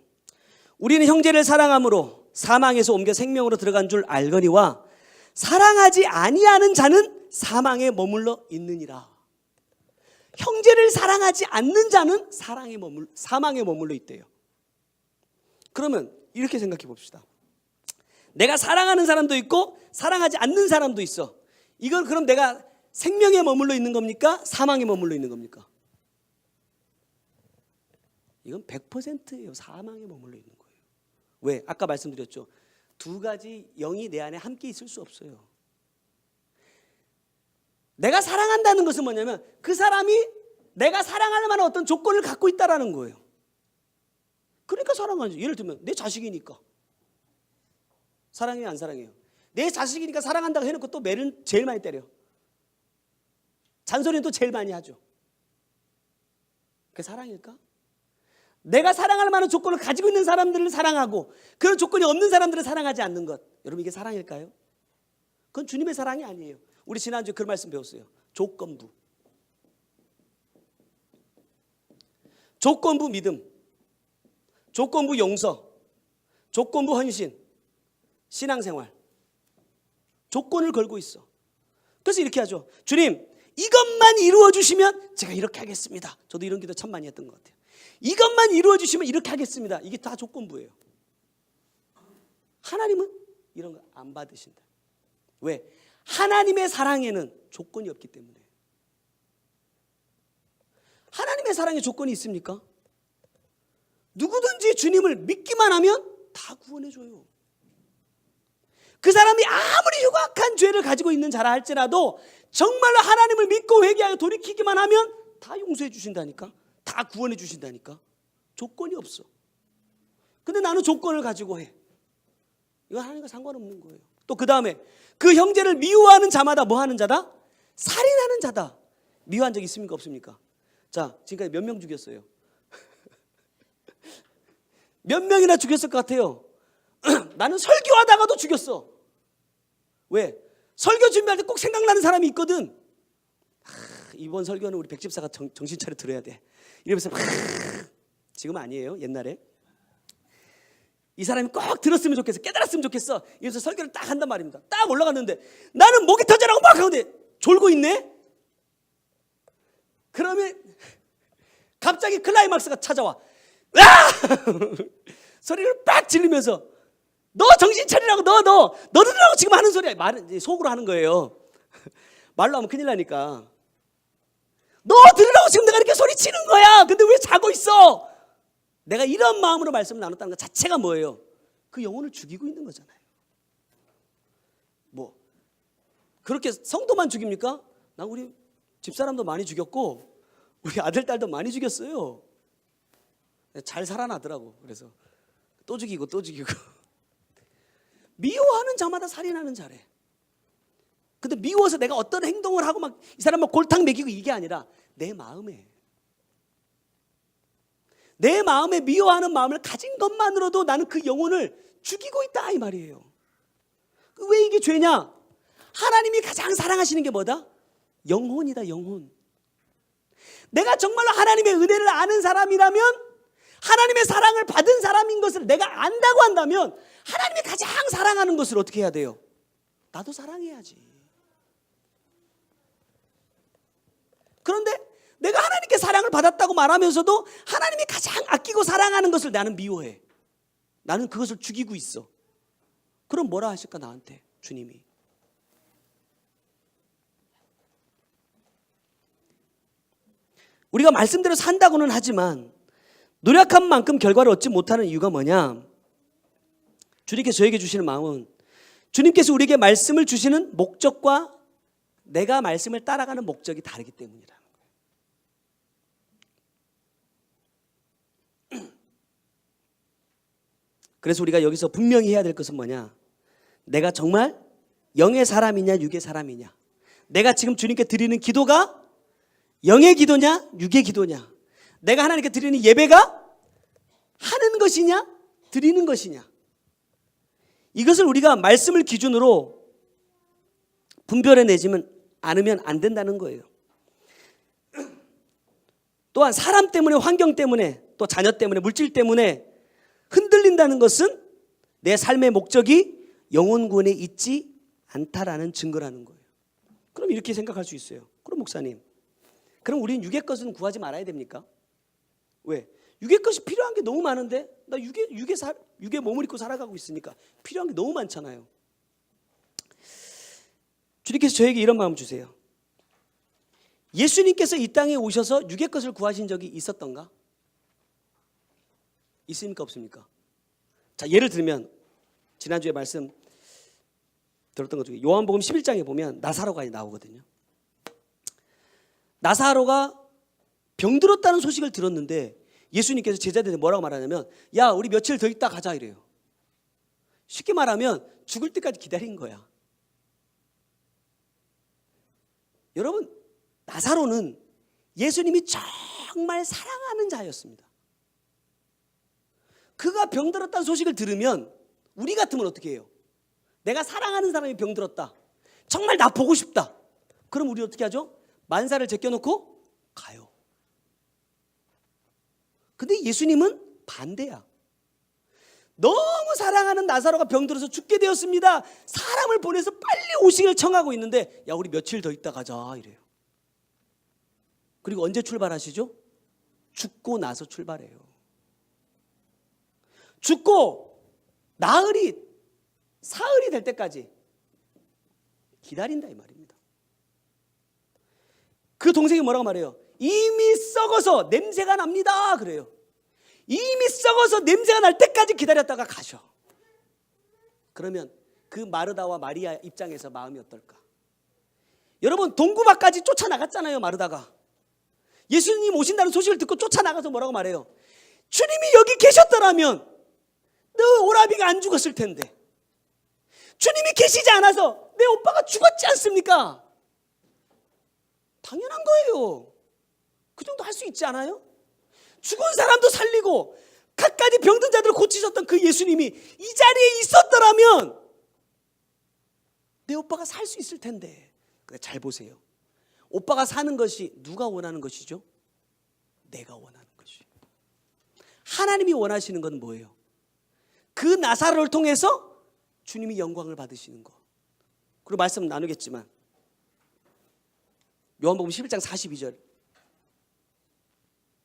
우리는 형제를 사랑함으로 사망에서 옮겨 생명으로 들어간 줄 알거니와 사랑하지 아니하는 자는 사망에 머물러 있느니라. 형제를 사랑하지 않는 자는 사망에 머물러 있대요. 그러면 이렇게 생각해 봅시다. 내가 사랑하는 사람도 있고 사랑하지 않는 사람도 있어. 이건 그럼 내가 생명에 머물러 있는 겁니까? 사망에 머물러 있는 겁니까? 이건 100%예요. 사망에 머물러 있는 거예요. 왜? 아까 말씀드렸죠. 두 가지 영이 내 안에 함께 있을 수 없어요. 내가 사랑한다는 것은 뭐냐면 그 사람이 내가 사랑할 만한 어떤 조건을 갖고 있다라는 거예요. 그러니까 사랑하지. 예를 들면 내 자식이니까 사랑해요 안 사랑해요? 내 자식이니까 사랑한다고 해놓고 또 매를 제일 많이 때려. 잔소리는 또 제일 많이 하죠. 그게 사랑일까? 내가 사랑할 만한 조건을 가지고 있는 사람들을 사랑하고 그런 조건이 없는 사람들을 사랑하지 않는 것. 여러분 이게 사랑일까요? 그건 주님의 사랑이 아니에요. 우리 지난주에 그런 말씀 배웠어요. 조건부. 조건부 믿음, 조건부 용서, 조건부 헌신, 신앙생활. 조건을 걸고 있어. 그래서 이렇게 하죠. 주님, 이것만 이루어 주시면 제가 이렇게 하겠습니다. 저도 이런 기도 참 많이 했던 것 같아요. 이것만 이루어 주시면 이렇게 하겠습니다. 이게 다 조건부예요. 하나님은 이런 거 안 받으신다. 왜? 하나님의 사랑에는 조건이 없기 때문에. 하나님의 사랑에 조건이 있습니까? 누구든지 주님을 믿기만 하면 다 구원해줘요. 그 사람이 아무리 흉악한 죄를 가지고 있는 자라 할지라도 정말로 하나님을 믿고 회개하여 돌이키기만 하면 다 용서해 주신다니까. 다 구원해 주신다니까. 조건이 없어. 근데 나는 조건을 가지고 해. 이건 하나님과 상관없는 거예요. 또 그 다음에 그 형제를 미워하는 자마다 뭐 하는 자다? 살인하는 자다. 미워한 적 있습니까 없습니까? 자, 지금까지 몇 명 죽였어요? 몇 명이나 죽였을 것 같아요? 나는 설교하다가도 죽였어. 왜? 설교 준비할 때 꼭 생각나는 사람이 있거든. 이번 설교는 우리 백집사가 정신 차려 들어야 돼. 이러면서 지금 아니에요. 옛날에 이 사람이 꼭 들었으면 좋겠어, 깨달았으면 좋겠어. 이래서 설교를 딱 한단 말입니다. 딱 올라갔는데 나는 목이 터져라고 막 하는데 졸고 있네. 그러면 갑자기 클라이막스가 찾아와. 소리를 빡 지르면서 너 정신 차리라고, 너 들으라고 지금 하는 소리야. 말은 속으로 하는 거예요. 말로 하면 큰일 나니까. 너 들으라고 지금 내가 이렇게 소리치는 거야. 근데 왜 자고 있어? 내가 이런 마음으로 말씀을 나눴다는 것 자체가 뭐예요? 그 영혼을 죽이고 있는 거잖아요. 뭐 그렇게 성도만 죽입니까? 난 우리 집사람도 많이 죽였고 우리 아들 딸도 많이 죽였어요. 잘 살아나더라고. 그래서 또 죽이고 또 죽이고. 미워하는 자마다 살인하는 자래. 근데 미워서 내가 어떤 행동을 하고 막 이 사람 막 골탕 먹이고 이게 아니라 내 마음에 미워하는 마음을 가진 것만으로도 나는 그 영혼을 죽이고 있다 이 말이에요. 왜 이게 죄냐? 하나님이 가장 사랑하시는 게 뭐다? 영혼이다, 영혼. 내가 정말로 하나님의 은혜를 아는 사람이라면, 하나님의 사랑을 받은 사람인 것을 내가 안다고 한다면 하나님이 가장 사랑하는 것을 어떻게 해야 돼요? 나도 사랑해야지. 그런데 내가 하나님께 사랑을 받았다고 말하면서도 하나님이 가장 아끼고 사랑하는 것을 나는 미워해. 나는 그것을 죽이고 있어. 그럼 뭐라 하실까 나한테 주님이? 우리가 말씀대로 산다고는 하지만 노력한 만큼 결과를 얻지 못하는 이유가 뭐냐? 주님께서 저에게 주시는 마음은 주님께서 우리에게 말씀을 주시는 목적과 내가 말씀을 따라가는 목적이 다르기 때문이라는 거예요. 그래서 우리가 여기서 분명히 해야 될 것은 뭐냐? 내가 정말 영의 사람이냐 육의 사람이냐? 내가 지금 주님께 드리는 기도가 영의 기도냐 육의 기도냐? 내가 하나님께 드리는 예배가 하는 것이냐 드리는 것이냐? 이것을 우리가 말씀을 기준으로 분별해내지면 않으면 안 된다는 거예요. 또한 사람 때문에, 환경 때문에, 또 자녀 때문에, 물질 때문에 흔들린다는 것은 내 삶의 목적이 영혼 구원에 있지 않다라는 증거라는 거예요. 그럼 이렇게 생각할 수 있어요. 그럼 목사님, 그럼 우리는 육의 것은 구하지 말아야 됩니까? 왜? 육의 것이 필요한 게 너무 많은데 나 육의 몸을 입고 살아가고 있으니까 필요한 게 너무 많잖아요. 주님께서 저에게 이런 마음 주세요. 예수님께서 이 땅에 오셔서 육의 것을 구하신 적이 있었던가? 있습니까 없습니까? 자, 예를 들면 지난주에 말씀 들었던 것 중에 요한복음 11장에 보면 나사로가 나오거든요. 나사로가 병들었다는 소식을 들었는데 예수님께서 제자들한테 뭐라고 말하냐면 야 우리 며칠 더 있다 가자 이래요. 쉽게 말하면 죽을 때까지 기다린 거야. 여러분, 나사로는 예수님이 정말 사랑하는 자였습니다. 그가 병들었다는 소식을 들으면 우리 같으면 어떻게 해요? 내가 사랑하는 사람이 병들었다. 정말 나 보고 싶다. 그럼 우리 어떻게 하죠? 만사를 제껴놓고 가요. 근데 예수님은 반대야. 너무 사랑하는 나사로가 병들어서 죽게 되었습니다. 사람을 보내서 빨리 오시기를 청하고 있는데 야 우리 며칠 더 있다 가자 이래요. 그리고 언제 출발하시죠? 죽고 나서 출발해요. 죽고 사흘이 될 때까지 기다린다 이 말입니다. 그 동생이 뭐라고 말해요? 이미 썩어서 냄새가 납니다 그래요. 이미 썩어서 냄새가 날 때까지 기다렸다가 가셔. 그러면 그 마르다와 마리아 입장에서 마음이 어떨까? 여러분 동구바까지 쫓아나갔잖아요. 마르다가 예수님 오신다는 소식을 듣고 쫓아나가서 뭐라고 말해요? 주님이 여기 계셨더라면 너 오라비가 안 죽었을 텐데, 주님이 계시지 않아서 내 오빠가 죽었지 않습니까? 당연한 거예요. 그 정도 할 수 있지 않아요? 죽은 사람도 살리고 갖가지 병든 자들을 고치셨던 그 예수님이 이 자리에 있었더라면 내 오빠가 살 수 있을 텐데. 근데 잘 보세요. 오빠가 사는 것이 누가 원하는 것이죠? 내가 원하는 것이. 하나님이 원하시는 건 뭐예요? 그 나사로를 통해서 주님이 영광을 받으시는 거. 그리고 말씀 나누겠지만 요한복음 11장 42절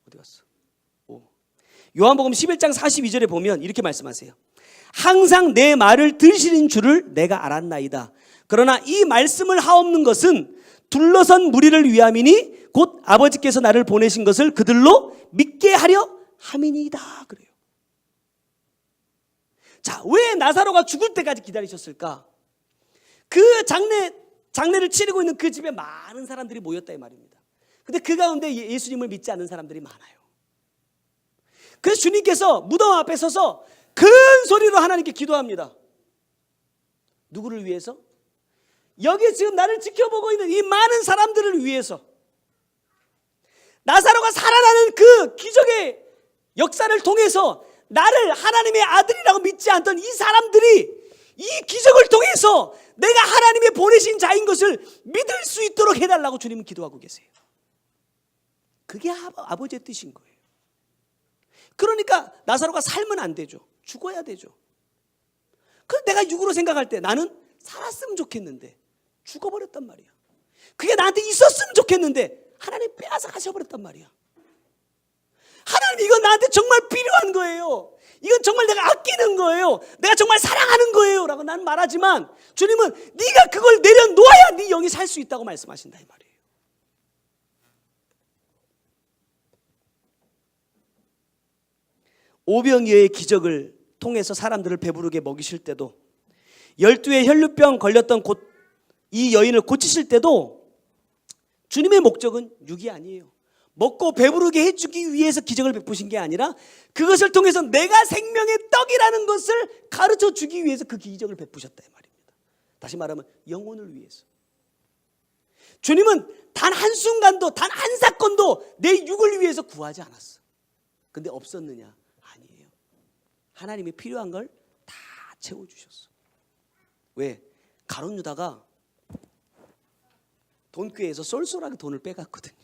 어디 갔어? 요한복음 11장 42절에 보면 이렇게 말씀하세요. 항상 내 말을 들으시는 줄을 내가 알았나이다. 그러나 이 말씀을 하옵는 것은 둘러선 무리를 위함이니 곧 아버지께서 나를 보내신 것을 그들로 믿게 하려 함이니이다. 그래요. 자, 왜 나사로가 죽을 때까지 기다리셨을까? 그 장례를 치르고 있는 그 집에 많은 사람들이 모였다 이 말입니다. 근데 그 가운데 예수님을 믿지 않는 사람들이 많아요. 그래서 주님께서 무덤 앞에 서서 큰 소리로 하나님께 기도합니다. 누구를 위해서? 여기 지금 나를 지켜보고 있는 이 많은 사람들을 위해서. 나사로가 살아나는 그 기적의 역사를 통해서 나를 하나님의 아들이라고 믿지 않던 이 사람들이 이 기적을 통해서 내가 하나님의 보내신 자인 것을 믿을 수 있도록 해달라고 주님은 기도하고 계세요. 그게 아버지의 뜻인 거예요. 그러니까 나사로가 살면 안 되죠. 죽어야 되죠. 그래서 내가 육으로 생각할 때 나는 살았으면 좋겠는데 죽어버렸단 말이야. 그게 나한테 있었으면 좋겠는데 하나님 빼앗아 가셔버렸단 말이야. 하나님 이건 나한테 정말 필요한 거예요. 이건 정말 내가 아끼는 거예요. 내가 정말 사랑하는 거예요 라고 나는 말하지만 주님은 네가 그걸 내려놓아야 네 영이 살 수 있다고 말씀하신다 이 말이에요. 오병이어의 기적을 통해서 사람들을 배부르게 먹이실 때도 12의 혈루병 걸렸던 이 여인을 고치실 때도 주님의 목적은 육이 아니에요. 먹고 배부르게 해주기 위해서 기적을 베푸신 게 아니라 그것을 통해서 내가 생명의 떡이라는 것을 가르쳐 주기 위해서 그 기적을 베푸셨다 이 말입니다. 다시 말하면 영혼을 위해서. 주님은 단 한순간도 단 한 사건도 내 육을 위해서 구하지 않았어. 근데 없었느냐? 아니에요. 하나님이 필요한 걸 다 채워주셨어. 왜? 가룟 유다가 돈꾀에서 쏠쏠하게 돈을 빼갔거든요.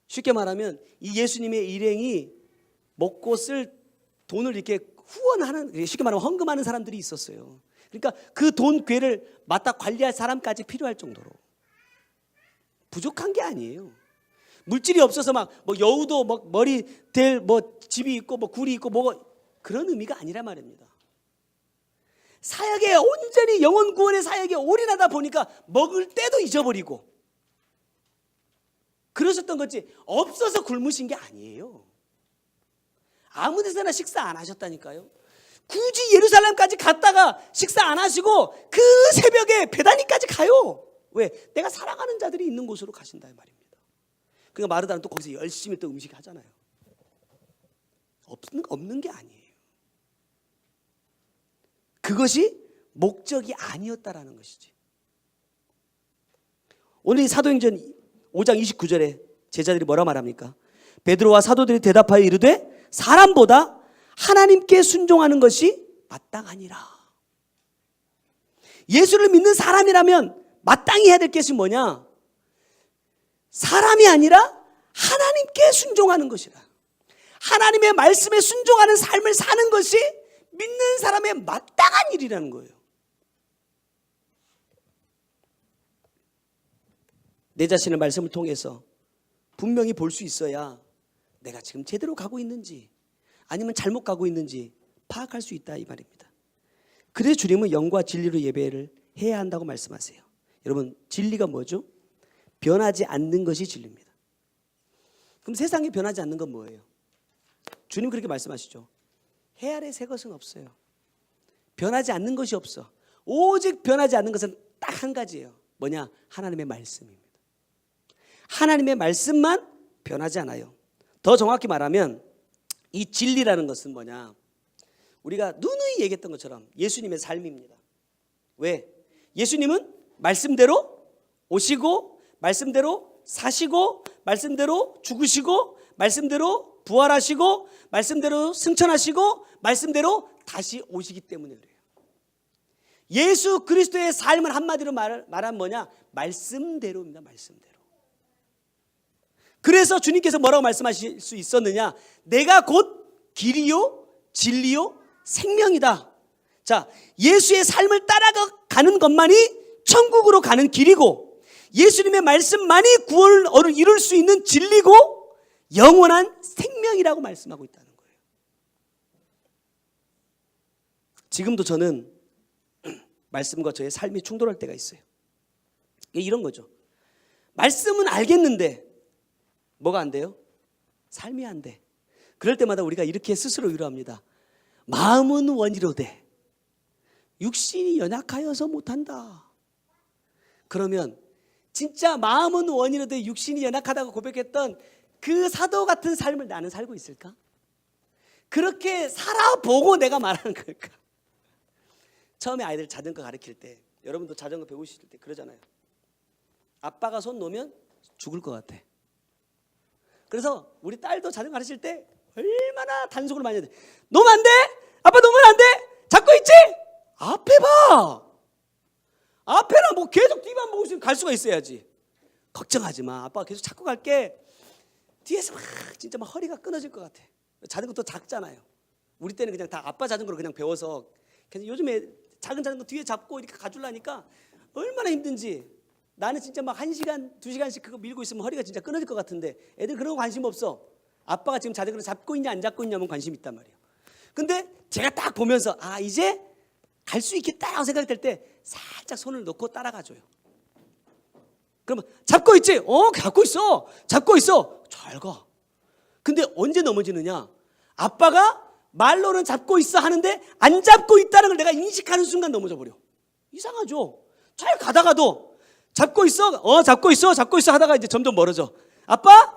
쉽게 말하면 이 예수님의 일행이 먹고 쓸 돈을 이렇게 후원하는, 쉽게 말하면 헌금하는 사람들이 있었어요. 그러니까 그 돈괴를 맡아 관리할 사람까지 필요할 정도로 부족한 게 아니에요. 물질이 없어서 막 뭐 여우도 뭐 머리 될 뭐 집이 있고 뭐 굴이 있고 뭐 그런 의미가 아니라 말입니다. 사역에 온전히 영혼 구원의 사역에 올인하다 보니까 먹을 때도 잊어버리고 그러셨던 거지 없어서 굶으신 게 아니에요. 아무 데서나 식사 안 하셨다니까요. 굳이 예루살렘까지 갔다가 식사 안 하시고 그 새벽에 베다니까지 가요. 왜? 내가 사랑하는 자들이 있는 곳으로 가신다 이 말입니다. 그러니까 마르다는 또 거기서 열심히 또 음식 하잖아요. 없는 게 아니에요. 그것이 목적이 아니었다라는 것이지. 오늘 이 사도행전 5장 29절에 제자들이 뭐라 말합니까? 베드로와 사도들이 대답하여 이르되 사람보다 하나님께 순종하는 것이 마땅하니라. 예수를 믿는 사람이라면 마땅히 해야 될 것이 뭐냐? 사람이 아니라 하나님께 순종하는 것이라. 하나님의 말씀에 순종하는 삶을 사는 것이 믿는 사람의 마땅한 일이라는 거예요. 내 자신의 말씀을 통해서 분명히 볼 수 있어야 내가 지금 제대로 가고 있는지 아니면 잘못 가고 있는지 파악할 수 있다 이 말입니다. 그래서 주님은 영과 진리로 예배를 해야 한다고 말씀하세요. 여러분 진리가 뭐죠? 변하지 않는 것이 진리입니다. 그럼 세상에 변하지 않는 건 뭐예요? 주님 그렇게 말씀하시죠. 해 아래 새 것은 없어요. 변하지 않는 것이 없어. 오직 변하지 않는 것은 딱 한 가지예요. 뭐냐? 하나님의 말씀입니다. 하나님의 말씀만 변하지 않아요. 더 정확히 말하면 이 진리라는 것은 뭐냐? 우리가 누누이 얘기했던 것처럼 예수님의 삶입니다. 왜? 예수님은 말씀대로 오시고 말씀대로 사시고 말씀대로 죽으시고 말씀대로 부활하시고 말씀대로 승천하시고 말씀대로 다시 오시기 때문에 그래요. 예수 그리스도의 삶은 한마디로 말하면 뭐냐? 말씀대로입니다. 말씀대로. 그래서 주님께서 뭐라고 말씀하실 수 있었느냐? 내가 곧 길이요 진리요 생명이다. 자, 예수의 삶을 따라가는 것만이 천국으로 가는 길이고 예수님의 말씀만이 구원을 이룰 수 있는 진리고 영원한 생명이라고 말씀하고 있다는 거예요. 지금도 저는 말씀과 저의 삶이 충돌할 때가 있어요. 이런 거죠. 말씀은 알겠는데 뭐가 안 돼요? 삶이 안 돼. 그럴 때마다 우리가 이렇게 스스로 위로합니다. 마음은 원이로되 육신이 연약하여서 못한다. 그러면 진짜 마음은 원이로되 육신이 연약하다고 고백했던 그 사도 같은 삶을 나는 살고 있을까? 그렇게 살아보고 내가 말하는 걸까? 처음에 아이들 자전거 가르칠 때, 여러분도 자전거 배우실 때 그러잖아요. 아빠가 손 놓으면 죽을 것 같아. 그래서 우리 딸도 자전거 가르칠 때 얼마나 단속을 많이 해야 돼. 놓으면 안 돼! 아빠 놓으면 안 돼! 잡고 있지? 앞에 봐! 앞에나 뭐 계속 뒤만 보고 있으면 갈 수가 있어야지. 걱정하지 마. 아빠가 계속 잡고 갈게. 뒤에서 막 진짜 막 허리가 끊어질 것 같아. 자전거 또 작잖아요. 우리 때는 그냥 다 아빠 자전거로 그냥 배워서 그래서 요즘에 작은 자전거 뒤에 잡고 이렇게 가주려니까 얼마나 힘든지. 나는 진짜 막 1시간, 2시간씩 그거 밀고 있으면 허리가 진짜 끊어질 것 같은데 애들 그런 거 관심 없어. 아빠가 지금 자전거를 잡고 있냐 안 잡고 있냐면 관심 있단 말이에요. 근데 제가 딱 보면서 아 이제 갈 수 있겠다 생각이 들 때 살짝 손을 놓고 따라가줘요. 그러면 잡고 있지? 잡고 있어. 잡고 있어. 잘 가. 근데 언제 넘어지느냐? 아빠가 말로는 잡고 있어 하는데 안 잡고 있다는 걸 내가 인식하는 순간 넘어져 버려. 이상하죠? 잘 가다가도 잡고 있어. 잡고 있어. 잡고 있어 하다가 이제 점점 멀어져. 아빠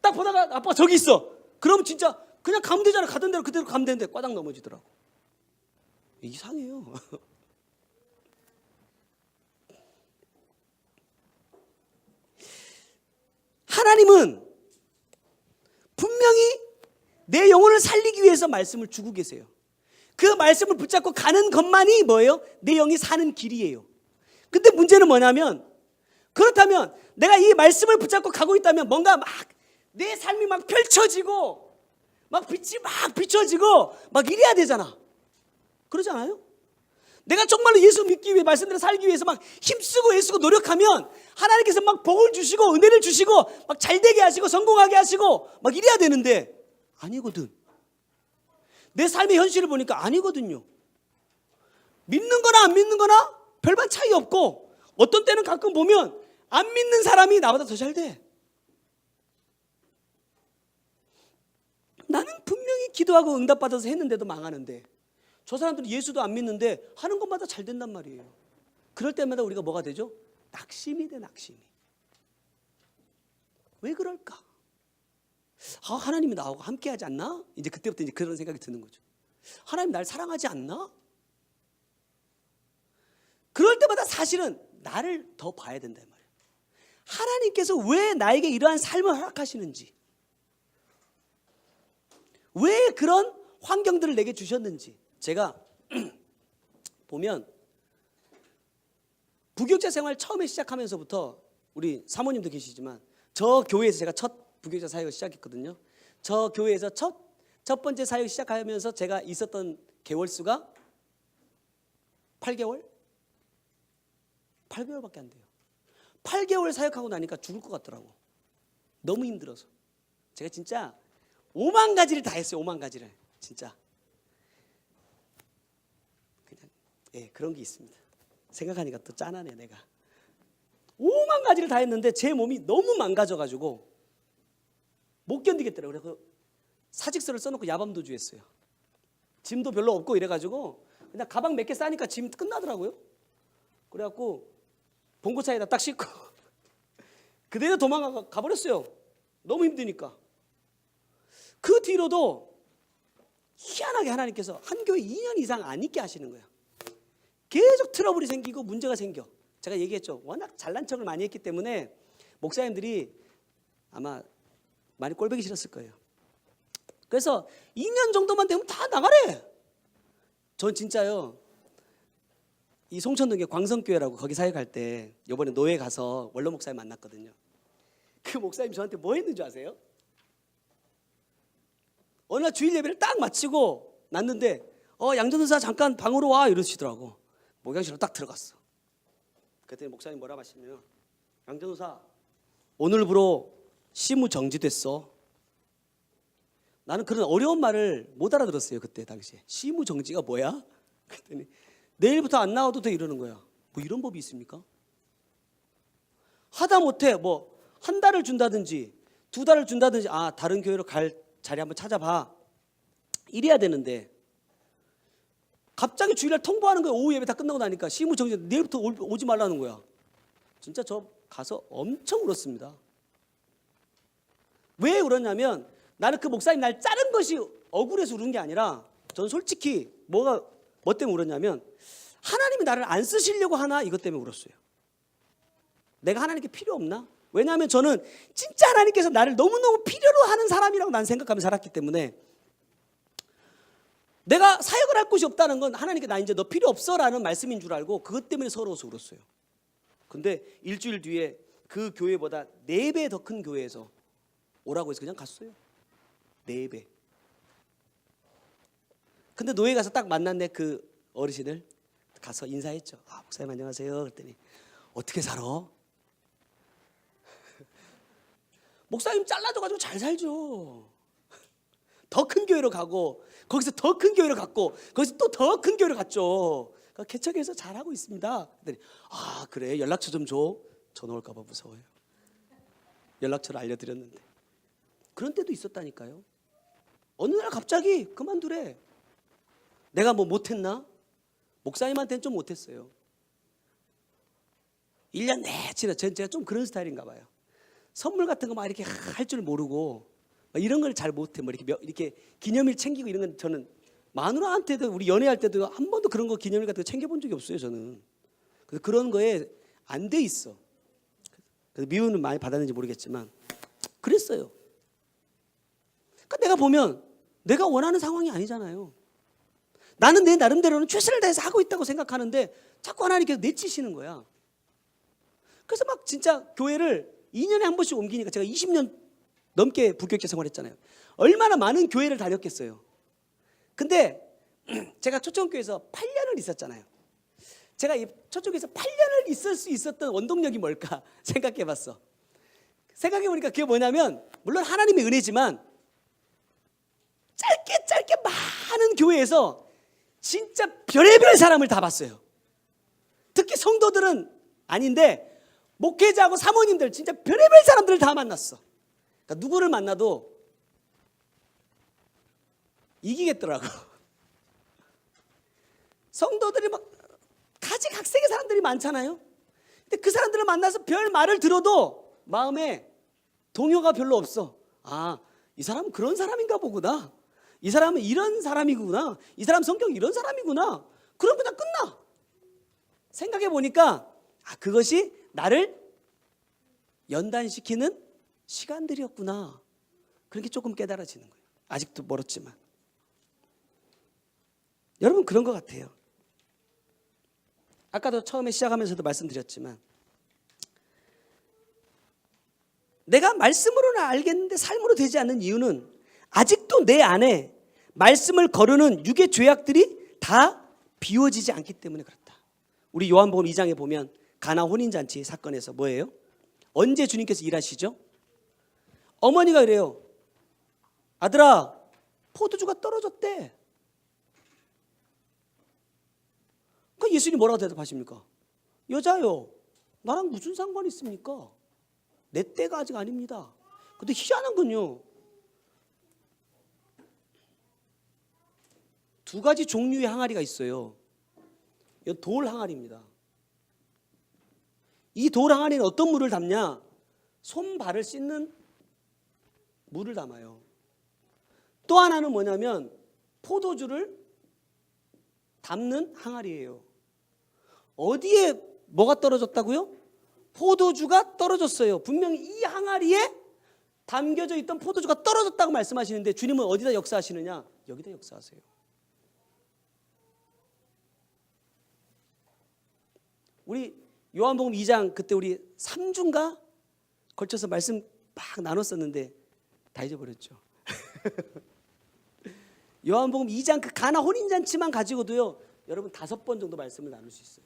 딱 보다가 아빠가 저기 있어. 그럼 진짜 그냥 가면 되잖아. 가던 대로 그대로 가면 되는데 꽈당 넘어지더라고. 이상해요. 하나님은 분명히 내 영혼을 살리기 위해서 말씀을 주고 계세요. 그 말씀을 붙잡고 가는 것만이 뭐예요? 내 영이 사는 길이에요. 근데 문제는 뭐냐면 그렇다면 내가 이 말씀을 붙잡고 가고 있다면 뭔가 막 내 삶이 막 펼쳐지고 막 빛이 막 비춰지고 막 이래야 되잖아. 그러지 않아요? 내가 정말로 예수 믿기 위해 말씀대로 살기 위해서 막 힘쓰고 애쓰고 노력하면 하나님께서 막 복을 주시고 은혜를 주시고 막 잘되게 하시고 성공하게 하시고 막 이래야 되는데 아니거든. 내 삶의 현실을 보니까 아니거든요. 믿는 거나 안 믿는 거나 별반 차이 없고 어떤 때는 가끔 보면 안 믿는 사람이 나보다 더 잘 돼. 나는 분명히 기도하고 응답받아서 했는데도 망하는데 저 사람들은 예수도 안 믿는데 하는 것마다 잘 된단 말이에요. 그럴 때마다 우리가 뭐가 되죠? 낙심이 돼. 낙심이. 왜 그럴까? 하나님이 나하고 함께하지 않나? 이제 그때부터 이제 그런 생각이 드는 거죠. 하나님 날 사랑하지 않나? 그럴 때마다 사실은 나를 더 봐야 된단 말이에요. 하나님께서 왜 나에게 이러한 삶을 허락하시는지, 왜 그런 환경들을 내게 주셨는지. 제가 보면 부교육자 생활 처음에 시작하면서부터 우리 사모님도 계시지만 저 교회에서 제가 첫 부교육자 사역을 시작했거든요. 저 교회에서 첫 번째 사역 시작하면서 제가 있었던 개월 수가 8개월밖에 안 돼요. 8개월 사역하고 나니까 죽을 것 같더라고. 너무 힘들어서. 제가 진짜 5만 가지를 다 했어요. 5만 가지를. 진짜. 그냥 그런 게 있습니다. 생각하니까 또 짠하네 내가. 5만 가지를 다 했는데 제 몸이 너무 망가져가지고 못 견디겠더라고요. 그래서 사직서를 써놓고 야밤도주했어요. 짐도 별로 없고 이래가지고 그냥 가방 몇 개 싸니까 짐 끝나더라고요. 그래갖고 봉고차에다 딱 싣고 그대로 도망가 가버렸어요. 너무 힘드니까. 그 뒤로도 희한하게 하나님께서 한 교회 2년 이상 안 있게 하시는 거야. 계속 트러블이 생기고 문제가 생겨. 제가 얘기했죠. 워낙 잘난 척을 많이 했기 때문에 목사님들이 아마 많이 꼴보기 싫었을 거예요. 그래서 2년 정도만 되면 다 나가래. 전 진짜요. 이 송천동에 광성교회라고 거기 사역할 때 이번에 노예 가서 원로 목사님 만났거든요. 그 목사님 저한테 뭐 했는 줄 아세요? 어느 날 주일 예배를 딱 마치고 났는데 양전도사 잠깐 방으로 와 이러시더라고. 목양실로 딱 들어갔어. 그랬더니 목사님 뭐라 하시냐면 양전도사 오늘부로 시무 정지됐어. 나는 그런 어려운 말을 못 알아들었어요. 그때 당시에. 시무 정지가 뭐야? 그랬더니 내일부터 안 나와도 돼 이러는 거야. 뭐 이런 법이 있습니까? 하다못해 뭐 한 달을 준다든지 2달을 준다든지 다른 교회로 갈 자리 한번 찾아봐 이래야 되는데 갑자기 주일날 통보하는 거야. 오후 예배 다 끝나고 나니까 시무 정지 내일부터 오지 말라는 거야. 진짜 저 가서 엄청 울었습니다. 왜 울었냐면 나는 그 목사님 날 자른 것이 억울해서 울은 게 아니라 전 솔직히 뭐 때문에 울었냐면 하나님이 나를 안 쓰시려고 하나 이것 때문에 울었어요. 내가 하나님께 필요 없나? 왜냐하면 저는 진짜 하나님께서 나를 너무너무 필요로 하는 사람이라고 난 생각하며 살았기 때문에 내가 사역을 할 곳이 없다는 건 하나님께 나 이제 너 필요 없어라는 말씀인 줄 알고 그것 때문에 서러워서 울었어요. 근데 일주일 뒤에 그 교회보다 4배 더 큰 교회에서 오라고 해서 그냥 갔어요. 4배. 근데 노예 가서 딱 만났네. 그 어르신을 가서 인사했죠. 목사님 안녕하세요. 그랬더니 어떻게 살아? 목사님 잘라줘가지고 잘 살죠. 더 큰 교회로 가고 거기서 더 큰 교회로 갔고 거기서 또 더 큰 교회로 갔죠. 그러니까 개척해서 잘하고 있습니다. 그랬더니 그래 연락처 좀 줘. 전화 올까 봐 무서워요. 연락처를 알려드렸는데 그런 때도 있었다니까요. 어느 날 갑자기 그만두래. 내가 뭐 못했나? 목사님한테는 좀 못했어요. 1년 내내 제가 좀 그런 스타일인가 봐요. 선물 같은 거 막 이렇게 할 줄 모르고 이런 걸 잘 못해. 뭐 이렇게 기념일 챙기고 이런 건 저는 마누라한테도 우리 연애할 때도 한 번도 그런 거 기념일 같은 거 챙겨본 적이 없어요. 저는. 그래서 그런 거에 안 돼 있어. 그래서 미움은 많이 받았는지 모르겠지만 그랬어요. 그러니까 내가 보면 내가 원하는 상황이 아니잖아요. 나는 내 나름대로는 최선을 다해서 하고 있다고 생각하는데 자꾸 하나님께서 내치시는 거야. 그래서 막 진짜 교회를 2년에 한 번씩 옮기니까 제가 20년 넘게 부교육자 생활했잖아요. 얼마나 많은 교회를 다녔겠어요. 근데 제가 초청교회에서 8년을 있었잖아요. 제가 이 초청교회에서 8년을 있을 수 있었던 원동력이 뭘까 생각해봤어. 생각해보니까 그게 뭐냐면 물론 하나님의 은혜지만 짧게 많은 교회에서 진짜 별의별 사람을 다 봤어요. 특히 성도들은 아닌데 목회자하고 사모님들 진짜 별의별 사람들을 다 만났어. 그러니까 누구를 만나도 이기겠더라고. 성도들이 막 가지각색의 사람들이 많잖아요. 근데 그 사람들을 만나서 별 말을 들어도 마음에 동요가 별로 없어. 이 사람은 그런 사람인가 보구나. 이 사람은 이런 사람이구나. 이 사람 성격 이런 사람이구나. 그럼 그냥 끝나. 생각해 보니까 그것이 나를 연단시키는 시간들이었구나. 그렇게 조금 깨달아지는 거예요. 아직도 멀었지만. 여러분 그런 것 같아요. 아까도 처음에 시작하면서도 말씀드렸지만 내가 말씀으로는 알겠는데 삶으로 되지 않는 이유는 아직도 내 안에 말씀을 거르는 육의 죄악들이 다 비워지지 않기 때문에 그렇다. 우리 요한복음 2장에 보면 가나 혼인잔치 사건에서 뭐예요? 언제 주님께서 일하시죠? 어머니가 그래요. 아들아, 포도주가 떨어졌대. 그러니까 예수님이 뭐라고 대답하십니까? 여자요, 나랑 무슨 상관이 있습니까? 내 때가 아직 아닙니다. 근데 희한한 건요, 2가지 종류의 항아리가 있어요. 이건 돌 항아리입니다. 이 돌 항아리는 어떤 물을 담냐? 손발을 씻는 물을 담아요. 또 하나는 뭐냐면 포도주를 담는 항아리예요. 어디에 뭐가 떨어졌다고요? 포도주가 떨어졌어요. 분명히 이 항아리에 담겨져 있던 포도주가 떨어졌다고 말씀하시는데 주님은 어디다 역사하시느냐? 여기다 역사하세요. 우리 요한복음 2장 그때 우리 3주인가 걸쳐서 말씀 막 나눴었는데 다 잊어버렸죠. 요한복음 2장 그 가나 혼인잔치만 가지고도요 여러분 5번 정도 말씀을 나눌 수 있어요.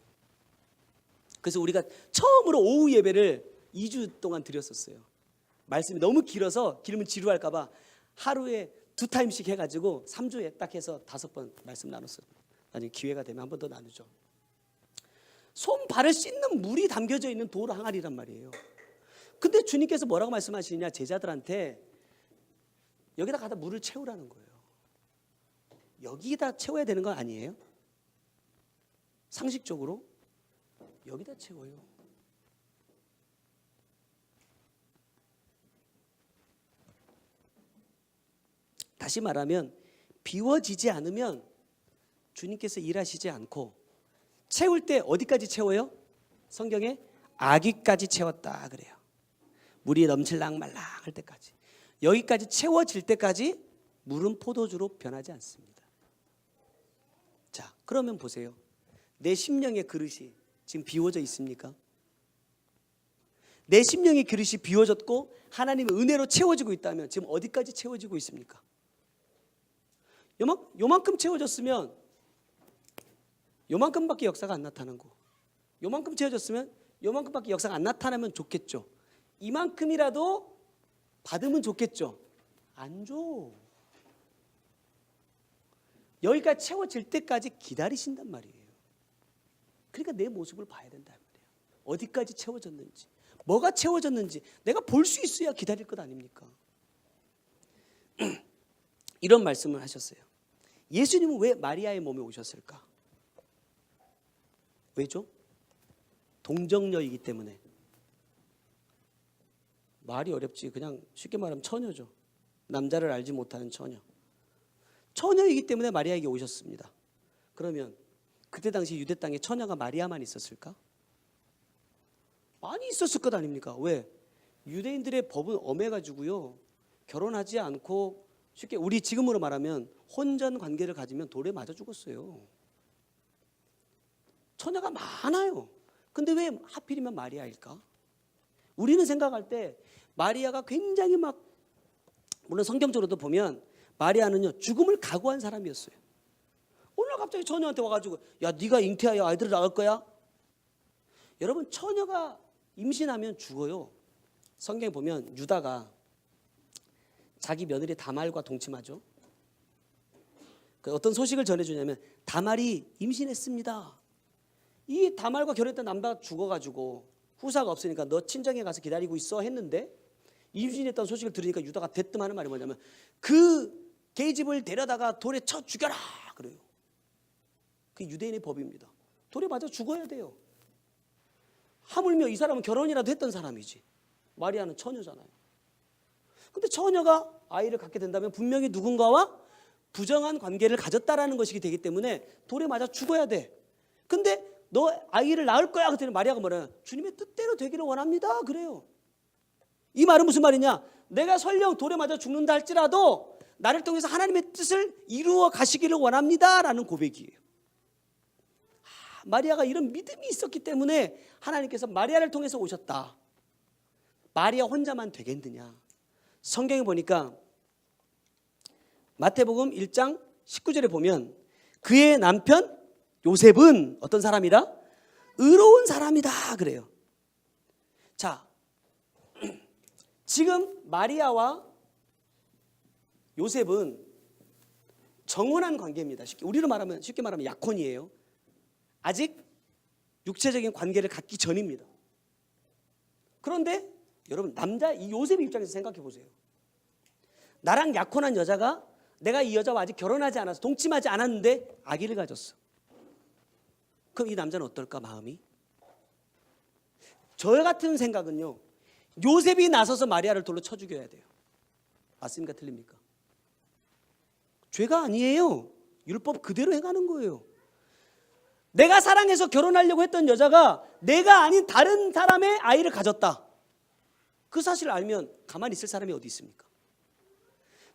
그래서 우리가 처음으로 오후 예배를 2주 동안 드렸었어요. 말씀이 너무 길어서 길면 지루할까 봐 하루에 2타임씩 해가지고 3주에 딱 해서 5번 말씀 나눴어요. 나중에 기회가 되면 한 번 더 나누죠. 손 발을 씻는 물이 담겨져 있는 돌 항아리란 말이에요. 근데 주님께서 뭐라고 말씀하시느냐, 제자들한테 여기다 가다 물을 채우라는 거예요. 여기다 채워야 되는 건 아니에요? 상식적으로 여기다 채워요. 다시 말하면 비워지지 않으면 주님께서 일하시지 않고, 채울 때 어디까지 채워요? 성경에 아기까지 채웠다 그래요. 물이 넘칠랑 말랑 할 때까지. 여기까지 채워질 때까지 물은 포도주로 변하지 않습니다. 자, 그러면 보세요. 내 심령의 그릇이 지금 비워져 있습니까? 내 심령의 그릇이 비워졌고 하나님의 은혜로 채워지고 있다면 지금 어디까지 채워지고 있습니까? 요만큼 채워졌으면 요만큼밖에 역사가 안 나타나고, 요만큼 채워졌으면 요만큼밖에 역사가 안 나타나면 좋겠죠. 이만큼이라도 받으면 좋겠죠. 안 줘. 여기까지 채워질 때까지 기다리신단 말이에요. 그러니까 내 모습을 봐야 된단 말이에요. 어디까지 채워졌는지, 뭐가 채워졌는지 내가 볼 수 있어야 기다릴 것 아닙니까? 이런 말씀을 하셨어요. 예수님은 왜 마리아의 몸에 오셨을까? 왜죠? 동정녀이기 때문에. 말이 어렵지. 그냥 쉽게 말하면 처녀죠. 남자를 알지 못하는 처녀. 처녀이기 때문에 마리아에게 오셨습니다. 그러면 그때 당시 유대 땅에 처녀가 마리아만 있었을까? 많이 있었을 것 아닙니까? 왜? 유대인들의 법은 엄해가지고요, 결혼하지 않고 쉽게 우리 지금으로 말하면 혼전 관계를 가지면 돌에 맞아 죽었어요. 처녀가 많아요. 근데 왜 하필이면 마리아일까? 우리는 생각할 때 마리아가 굉장히 물론 성경적으로도 보면 마리아는요 죽음을 각오한 사람이었어요. 오늘 갑자기 처녀한테 와가지고 야, 네가 잉태하여 아이들을 낳을 거야? 여러분, 처녀가 임신하면 죽어요. 성경에 보면 유다가 자기 며느리 다말과 동침하죠. 어떤 소식을 전해주냐면 다말이 임신했습니다. 이 다말과 결혼했던 남자가 죽어가지고 후사가 없으니까 너 친정에 가서 기다리고 있어 했는데, 임신했다는 소식을 들으니까 유다가 대뜸 하는 말이 뭐냐면 그 계집을 데려다가 돌에 쳐 죽여라 그래요. 그게 유대인의 법입니다. 돌에 맞아 죽어야 돼요. 하물며 이 사람은 결혼이라도 했던 사람이지. 마리아는 처녀잖아요. 근데 처녀가 아이를 갖게 된다면 분명히 누군가와 부정한 관계를 가졌다라는 것이 되기 때문에 돌에 맞아 죽어야 돼. 근데 너 아이를 낳을 거야 그랬더니 마리아가 뭐래요? 주님의 뜻대로 되기를 원합니다 그래요. 이 말은 무슨 말이냐? 내가 설령 돌에 맞아 죽는다 할지라도 나를 통해서 하나님의 뜻을 이루어 가시기를 원합니다 라는 고백이에요. 마리아가 이런 믿음이 있었기 때문에 하나님께서 마리아를 통해서 오셨다. 마리아 혼자만 되겠느냐? 성경에 보니까 마태복음 1장 19절에 보면 그의 남편 요셉은 어떤 사람이라? 의로운 사람이다 그래요. 자, 지금 마리아와 요셉은 정혼한 관계입니다. 쉽게 말하면 약혼이에요. 아직 육체적인 관계를 갖기 전입니다. 그런데 여러분, 이 요셉의 입장에서 생각해 보세요. 나랑 약혼한 여자가 내가 이 여자와 아직 결혼하지 않아서 동침하지 않았는데 아기를 가졌어. 그럼 이 남자는 어떨까, 마음이? 저 같은 생각은요, 요셉이 나서서 마리아를 돌로 쳐 죽여야 돼요. 맞습니까? 틀립니까? 죄가 아니에요. 율법 그대로 행하는 거예요. 내가 사랑해서 결혼하려고 했던 여자가 내가 아닌 다른 사람의 아이를 가졌다. 그 사실을 알면 가만히 있을 사람이 어디 있습니까?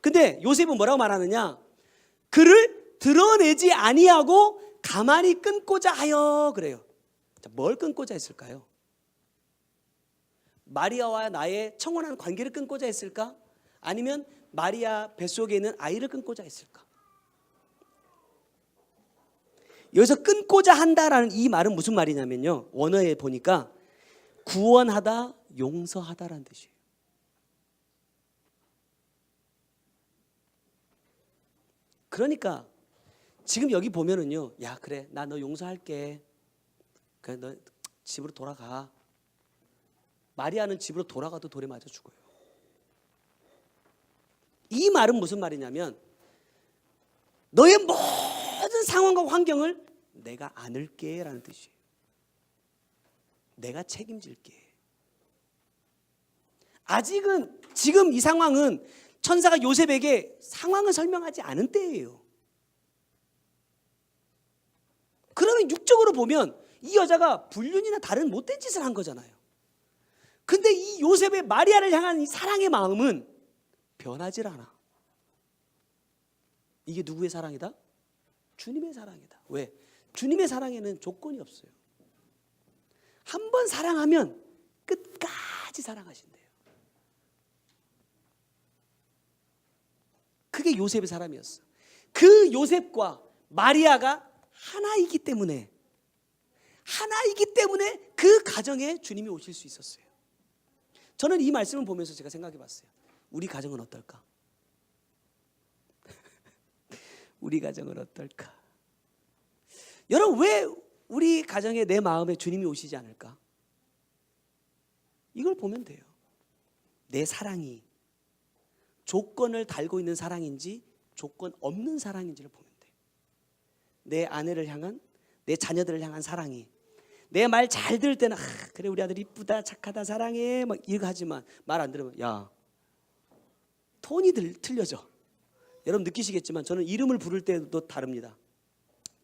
근데 요셉은 뭐라고 말하느냐? 그를 드러내지 아니하고 가만히 끊고자 하여 그래요. 자, 뭘 끊고자 했을까요? 마리아와 나의 청혼한 관계를 끊고자 했을까? 아니면 마리아 뱃속에 있는 아이를 끊고자 했을까? 여기서 끊고자 한다라는 이 말은 무슨 말이냐면요, 원어에 보니까 구원하다, 용서하다라는 뜻이에요. 그러니까 지금 여기 보면은요, 야 그래 나 너 용서할게, 그래 너 집으로 돌아가. 마리아는 집으로 돌아가도 돌에 맞아 죽어요. 이 말은 무슨 말이냐면 너의 모든 상황과 환경을 내가 안을게 라는 뜻이에요. 내가 책임질게. 아직은 지금 이 상황은 천사가 요셉에게 상황을 설명하지 않은 때예요. 그러면 육적으로 보면 이 여자가 불륜이나 다른 못된 짓을 한 거잖아요. 근데 이 요셉의 마리아를 향한 이 사랑의 마음은 변하질 않아. 이게 누구의 사랑이다? 주님의 사랑이다. 왜? 주님의 사랑에는 조건이 없어요. 한 번 사랑하면 끝까지 사랑하신대요. 그게 요셉의 사람이었어. 그 요셉과 마리아가 하나이기 때문에 그 가정에 주님이 오실 수 있었어요. 저는 이 말씀을 보면서 제가 생각해 봤어요. 우리 가정은 어떨까? 우리 가정은 어떨까? 여러분, 왜 우리 가정에 내 마음에 주님이 오시지 않을까? 이걸 보면 돼요. 내 사랑이 조건을 달고 있는 사랑인지 조건 없는 사랑인지를 보면 돼요. 내 아내를 향한, 내 자녀들을 향한 사랑이, 내 말 잘 들을 때는 그래 우리 아들 이쁘다 착하다 사랑해 막 이거 하지만 말 안 들으면 야 톤이 틀려져. 여러분 느끼시겠지만 저는 이름을 부를 때도 다릅니다.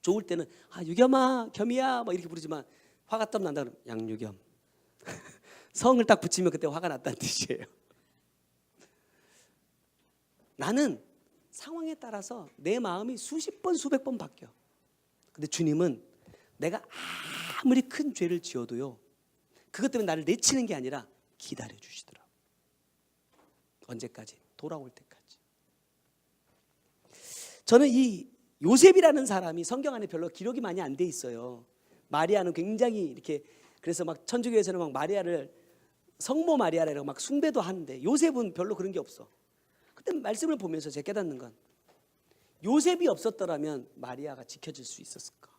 좋을 때는 유겸아 겸이야 막 이렇게 부르지만 화가 딱 난다 그러면 양유겸 성을 딱 붙이면 그때 화가 났다는 뜻이에요. 나는 상황에 따라서 내 마음이 수십 번 수백 번 바뀌어. 근데 주님은 내가 아무리 큰 죄를 지어도요 그것 때문에 나를 내치는 게 아니라 기다려 주시더라고요. 언제까지? 돌아올 때까지. 저는 이 요셉이라는 사람이 성경 안에 별로 기록이 많이 안 돼 있어요. 마리아는 굉장히 이렇게, 그래서 막 천주교에서는 막 마리아를 성모 마리아라고 막 숭배도 하는데 요셉은 별로 그런 게 없어. 그때 말씀을 보면서 제가 깨닫는 건 요셉이 없었더라면 마리아가 지켜질 수 있었을까?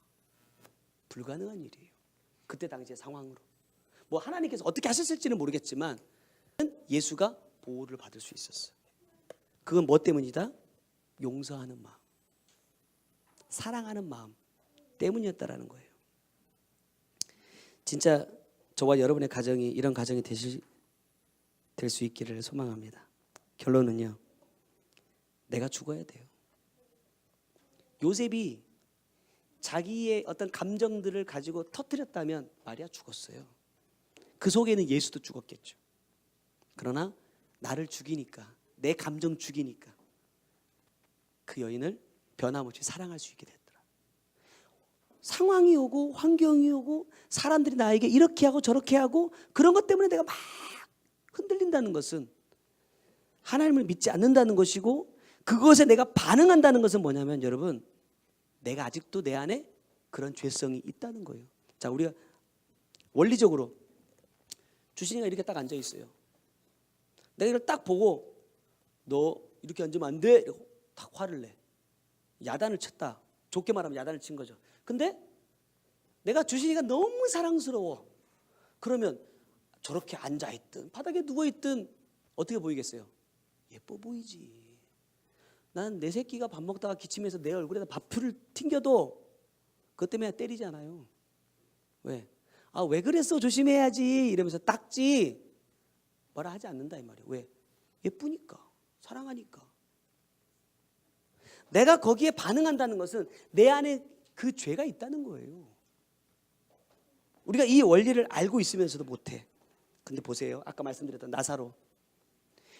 불가능한 일이에요. 그때 당시의 상황으로. 뭐 하나님께서 어떻게 하셨을지는 모르겠지만 예수가 보호를 받을 수 있었어요. 그건 뭐 때문이다? 용서하는 마음, 사랑하는 마음 때문이었다라는 거예요. 진짜 저와 여러분의 가정이 이런 가정이 될 수 있기를 소망합니다. 결론은요, 내가 죽어야 돼요. 요셉이 자기의 어떤 감정들을 가지고 터뜨렸다면 마리아 죽었어요. 그 속에는 예수도 죽었겠죠. 그러나 나를 죽이니까, 내 감정 죽이니까 그 여인을 변함없이 사랑할 수 있게 됐더라. 상황이 오고 환경이 오고 사람들이 나에게 이렇게 하고 저렇게 하고 그런 것 때문에 내가 막 흔들린다는 것은 하나님을 믿지 않는다는 것이고, 그것에 내가 반응한다는 것은 뭐냐면 여러분, 내가 아직도 내 안에 그런 죄성이 있다는 거예요. 자, 우리가 원리적으로 주신이가 이렇게 딱 앉아 있어요. 내가 이걸 딱 보고 너 이렇게 앉으면 안 돼 이러고 딱 화를 내. 야단을 쳤다. 좋게 말하면 야단을 친 거죠. 근데 내가 주신이가 너무 사랑스러워. 그러면 저렇게 앉아있든 바닥에 누워있든 어떻게 보이겠어요? 예뻐 보이지. 난 내 새끼가 밥 먹다가 기침해서 내 얼굴에다 밥풀을 튕겨도 그것 때문에 때리지 않아요. 왜? 왜 그랬어? 조심해야지 이러면서 닦지. 뭐라 하지 않는다 이 말이에요. 왜? 예쁘니까, 사랑하니까. 내가 거기에 반응한다는 것은 내 안에 그 죄가 있다는 거예요. 우리가 이 원리를 알고 있으면서도 못해. 근데 보세요. 아까 말씀드렸던 나사로.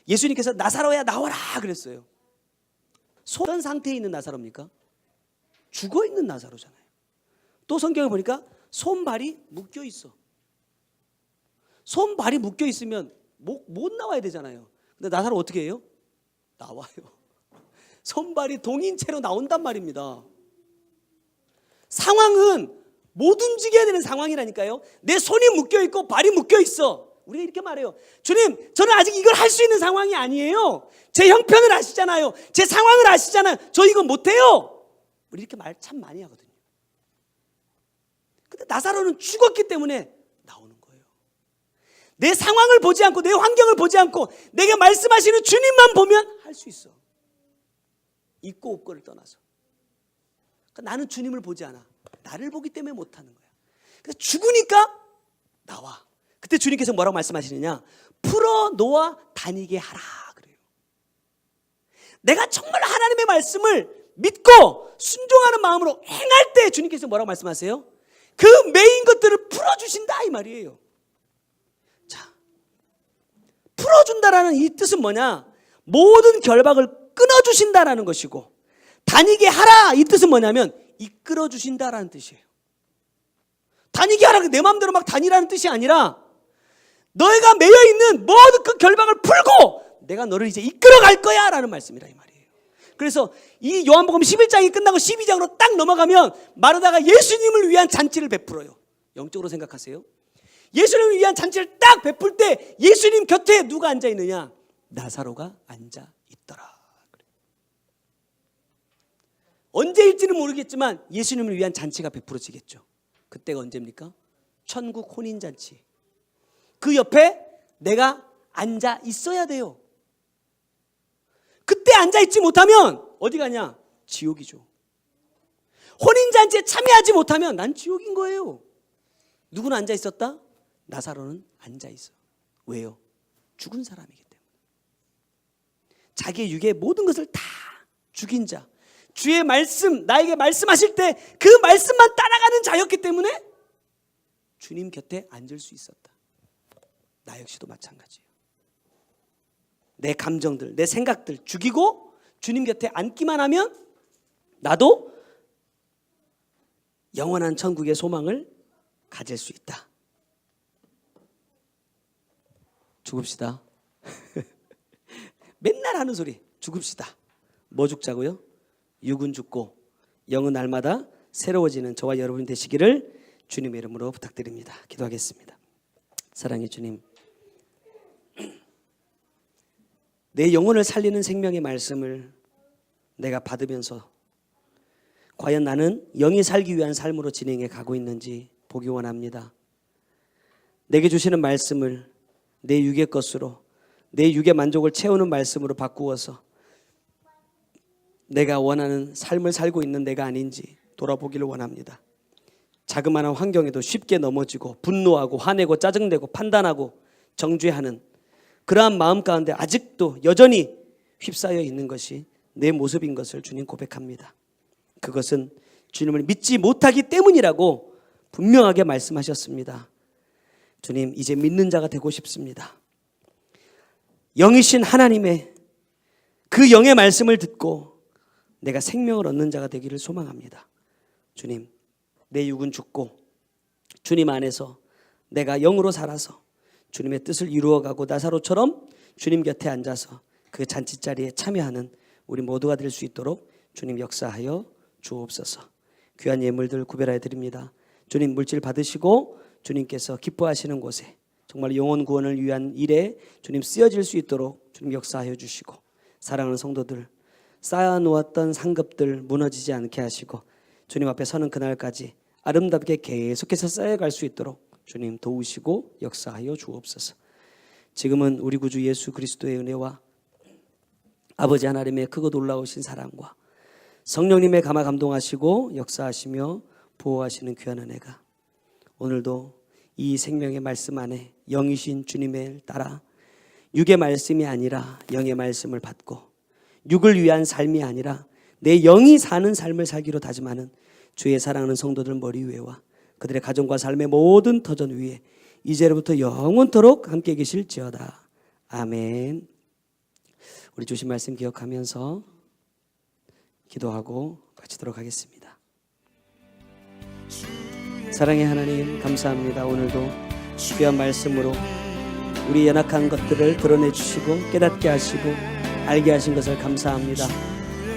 예수님께서 나사로야 나와라 그랬어요. 어떤 상태에 있는 나사로입니까? 죽어있는 나사로잖아요. 또 성경을 보니까 손발이 묶여 있어. 손발이 묶여 있으면 못 나와야 되잖아요. 근데 나사로 어떻게 해요? 나와요. 손발이 동인 채로 나온단 말입니다. 상황은 못 움직여야 되는 상황이라니까요. 내 손이 묶여 있고 발이 묶여 있어. 우리가 이렇게 말해요. 주님, 저는 아직 이걸 할 수 있는 상황이 아니에요. 제 형편을 아시잖아요. 제 상황을 아시잖아요. 저 이거 못해요. 우리 이렇게 말 참 많이 하거든요. 근데 나사로는 죽었기 때문에 나오는 거예요. 내 상황을 보지 않고 내 환경을 보지 않고 내게 말씀하시는 주님만 보면 할 수 있어. 있고 없고를 떠나서. 그러니까 나는 주님을 보지 않아. 나를 보기 때문에 못하는 거야. 그래서 죽으니까 나와. 그때 주님께서 뭐라고 말씀하시느냐? 풀어놓아 다니게 하라 그래요. 내가 정말 하나님의 말씀을 믿고 순종하는 마음으로 행할 때 주님께서 뭐라고 말씀하세요? 그 메인 것들을 풀어주신다 이 말이에요. 자, 풀어준다라는 이 뜻은 뭐냐? 모든 결박을 끊어주신다라는 것이고, 다니게 하라 이 뜻은 뭐냐면 이끌어주신다라는 뜻이에요. 다니게 하라, 내 마음대로 막 다니라는 뜻이 아니라 너희가 매여있는 모든 그 결박을 풀고 내가 너를 이제 이끌어갈 거야 라는 말씀이라 이 말이에요. 그래서 이 요한복음 11장이 끝나고 12장으로 딱 넘어가면 마르다가 예수님을 위한 잔치를 베풀어요. 영적으로 생각하세요. 예수님을 위한 잔치를 딱 베풀 때 예수님 곁에 누가 앉아있느냐? 나사로가 앉아있더라. 언제일지는 모르겠지만 예수님을 위한 잔치가 베풀어지겠죠. 그때가 언제입니까? 천국 혼인잔치. 그 옆에 내가 앉아 있어야 돼요. 그때 앉아 있지 못하면 어디 가냐? 지옥이죠. 혼인잔치에 참여하지 못하면 난 지옥인 거예요. 누구는 앉아 있었다? 나사로는 앉아 있어. 왜요? 죽은 사람이기 때문에. 자기의 육의 모든 것을 다 죽인 자, 주의 말씀, 나에게 말씀하실 때 그 말씀만 따라가는 자였기 때문에 주님 곁에 앉을 수 있었다. 나 역시도 마찬가지예요. 내 감정들, 내 생각들 죽이고 주님 곁에 앉기만 하면 나도 영원한 천국의 소망을 가질 수 있다. 죽읍시다. 맨날 하는 소리, 죽읍시다. 뭐 죽자고요? 육은 죽고 영은 날마다 새로워지는 저와 여러분 되시기를 주님의 이름으로 부탁드립니다. 기도하겠습니다. 사랑의 주님, 내 영혼을 살리는 생명의 말씀을 내가 받으면서 과연 나는 영이 살기 위한 삶으로 진행해 가고 있는지 보기 원합니다. 내게 주시는 말씀을 내 육의 것으로, 내 육의 만족을 채우는 말씀으로 바꾸어서 내가 원하는 삶을 살고 있는 내가 아닌지 돌아보기를 원합니다. 자그마한 환경에도 쉽게 넘어지고 분노하고 화내고 짜증내고 판단하고 정죄하는 그러한 마음 가운데 아직도 여전히 휩싸여 있는 것이 내 모습인 것을 주님 고백합니다. 그것은 주님을 믿지 못하기 때문이라고 분명하게 말씀하셨습니다. 주님, 이제 믿는 자가 되고 싶습니다. 영이신 하나님의 그 영의 말씀을 듣고 내가 생명을 얻는 자가 되기를 소망합니다. 주님, 내 육은 죽고 주님 안에서 내가 영으로 살아서 주님의 뜻을 이루어가고 나사로처럼 주님 곁에 앉아서 그 잔치자리에 참여하는 우리 모두가 될 수 있도록 주님 역사하여 주옵소서. 귀한 예물들 구별하여 드립니다. 주님 물질 받으시고 주님께서 기뻐하시는 곳에 정말 영혼 구원을 위한 일에 주님 쓰여질 수 있도록 주님 역사하여 주시고, 사랑하는 성도들 쌓아놓았던 상급들 무너지지 않게 하시고 주님 앞에 서는 그날까지 아름답게 계속해서 쌓여갈 수 있도록 주님 도우시고 역사하여 주옵소서. 지금은 우리 구주 예수 그리스도의 은혜와 아버지 하나님의 크고 놀라우신 사랑과 성령님의 감화 감동하시고 역사하시며 보호하시는 귀한 은혜가 오늘도 이 생명의 말씀 안에 영이신 주님을 따라 육의 말씀이 아니라 영의 말씀을 받고 육을 위한 삶이 아니라 내 영이 사는 삶을 살기로 다짐하는 주의 사랑하는 성도들 머리 위에와 그들의 가정과 삶의 모든 터전 위에 이제로부터 영원토록 함께 계실지어다. 아멘. 우리 주신 말씀 기억하면서 기도하고 마치도록 하겠습니다. 사랑의 하나님, 감사합니다. 오늘도 귀한 말씀으로 우리 연약한 것들을 드러내 주시고 깨닫게 하시고 알게 하신 것을 감사합니다.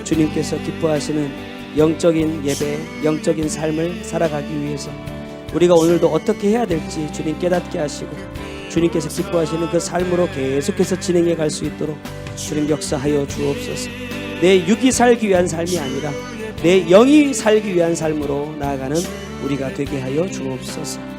주님께서 기뻐하시는 영적인 예배, 영적인 삶을 살아가기 위해서 우리가 오늘도 어떻게 해야 될지 주님 깨닫게 하시고 주님께서 기뻐하시는 그 삶으로 계속해서 진행해 갈 수 있도록 주님 역사하여 주옵소서. 내 육이 살기 위한 삶이 아니라 내 영이 살기 위한 삶으로 나아가는 우리가 되게 하여 주옵소서.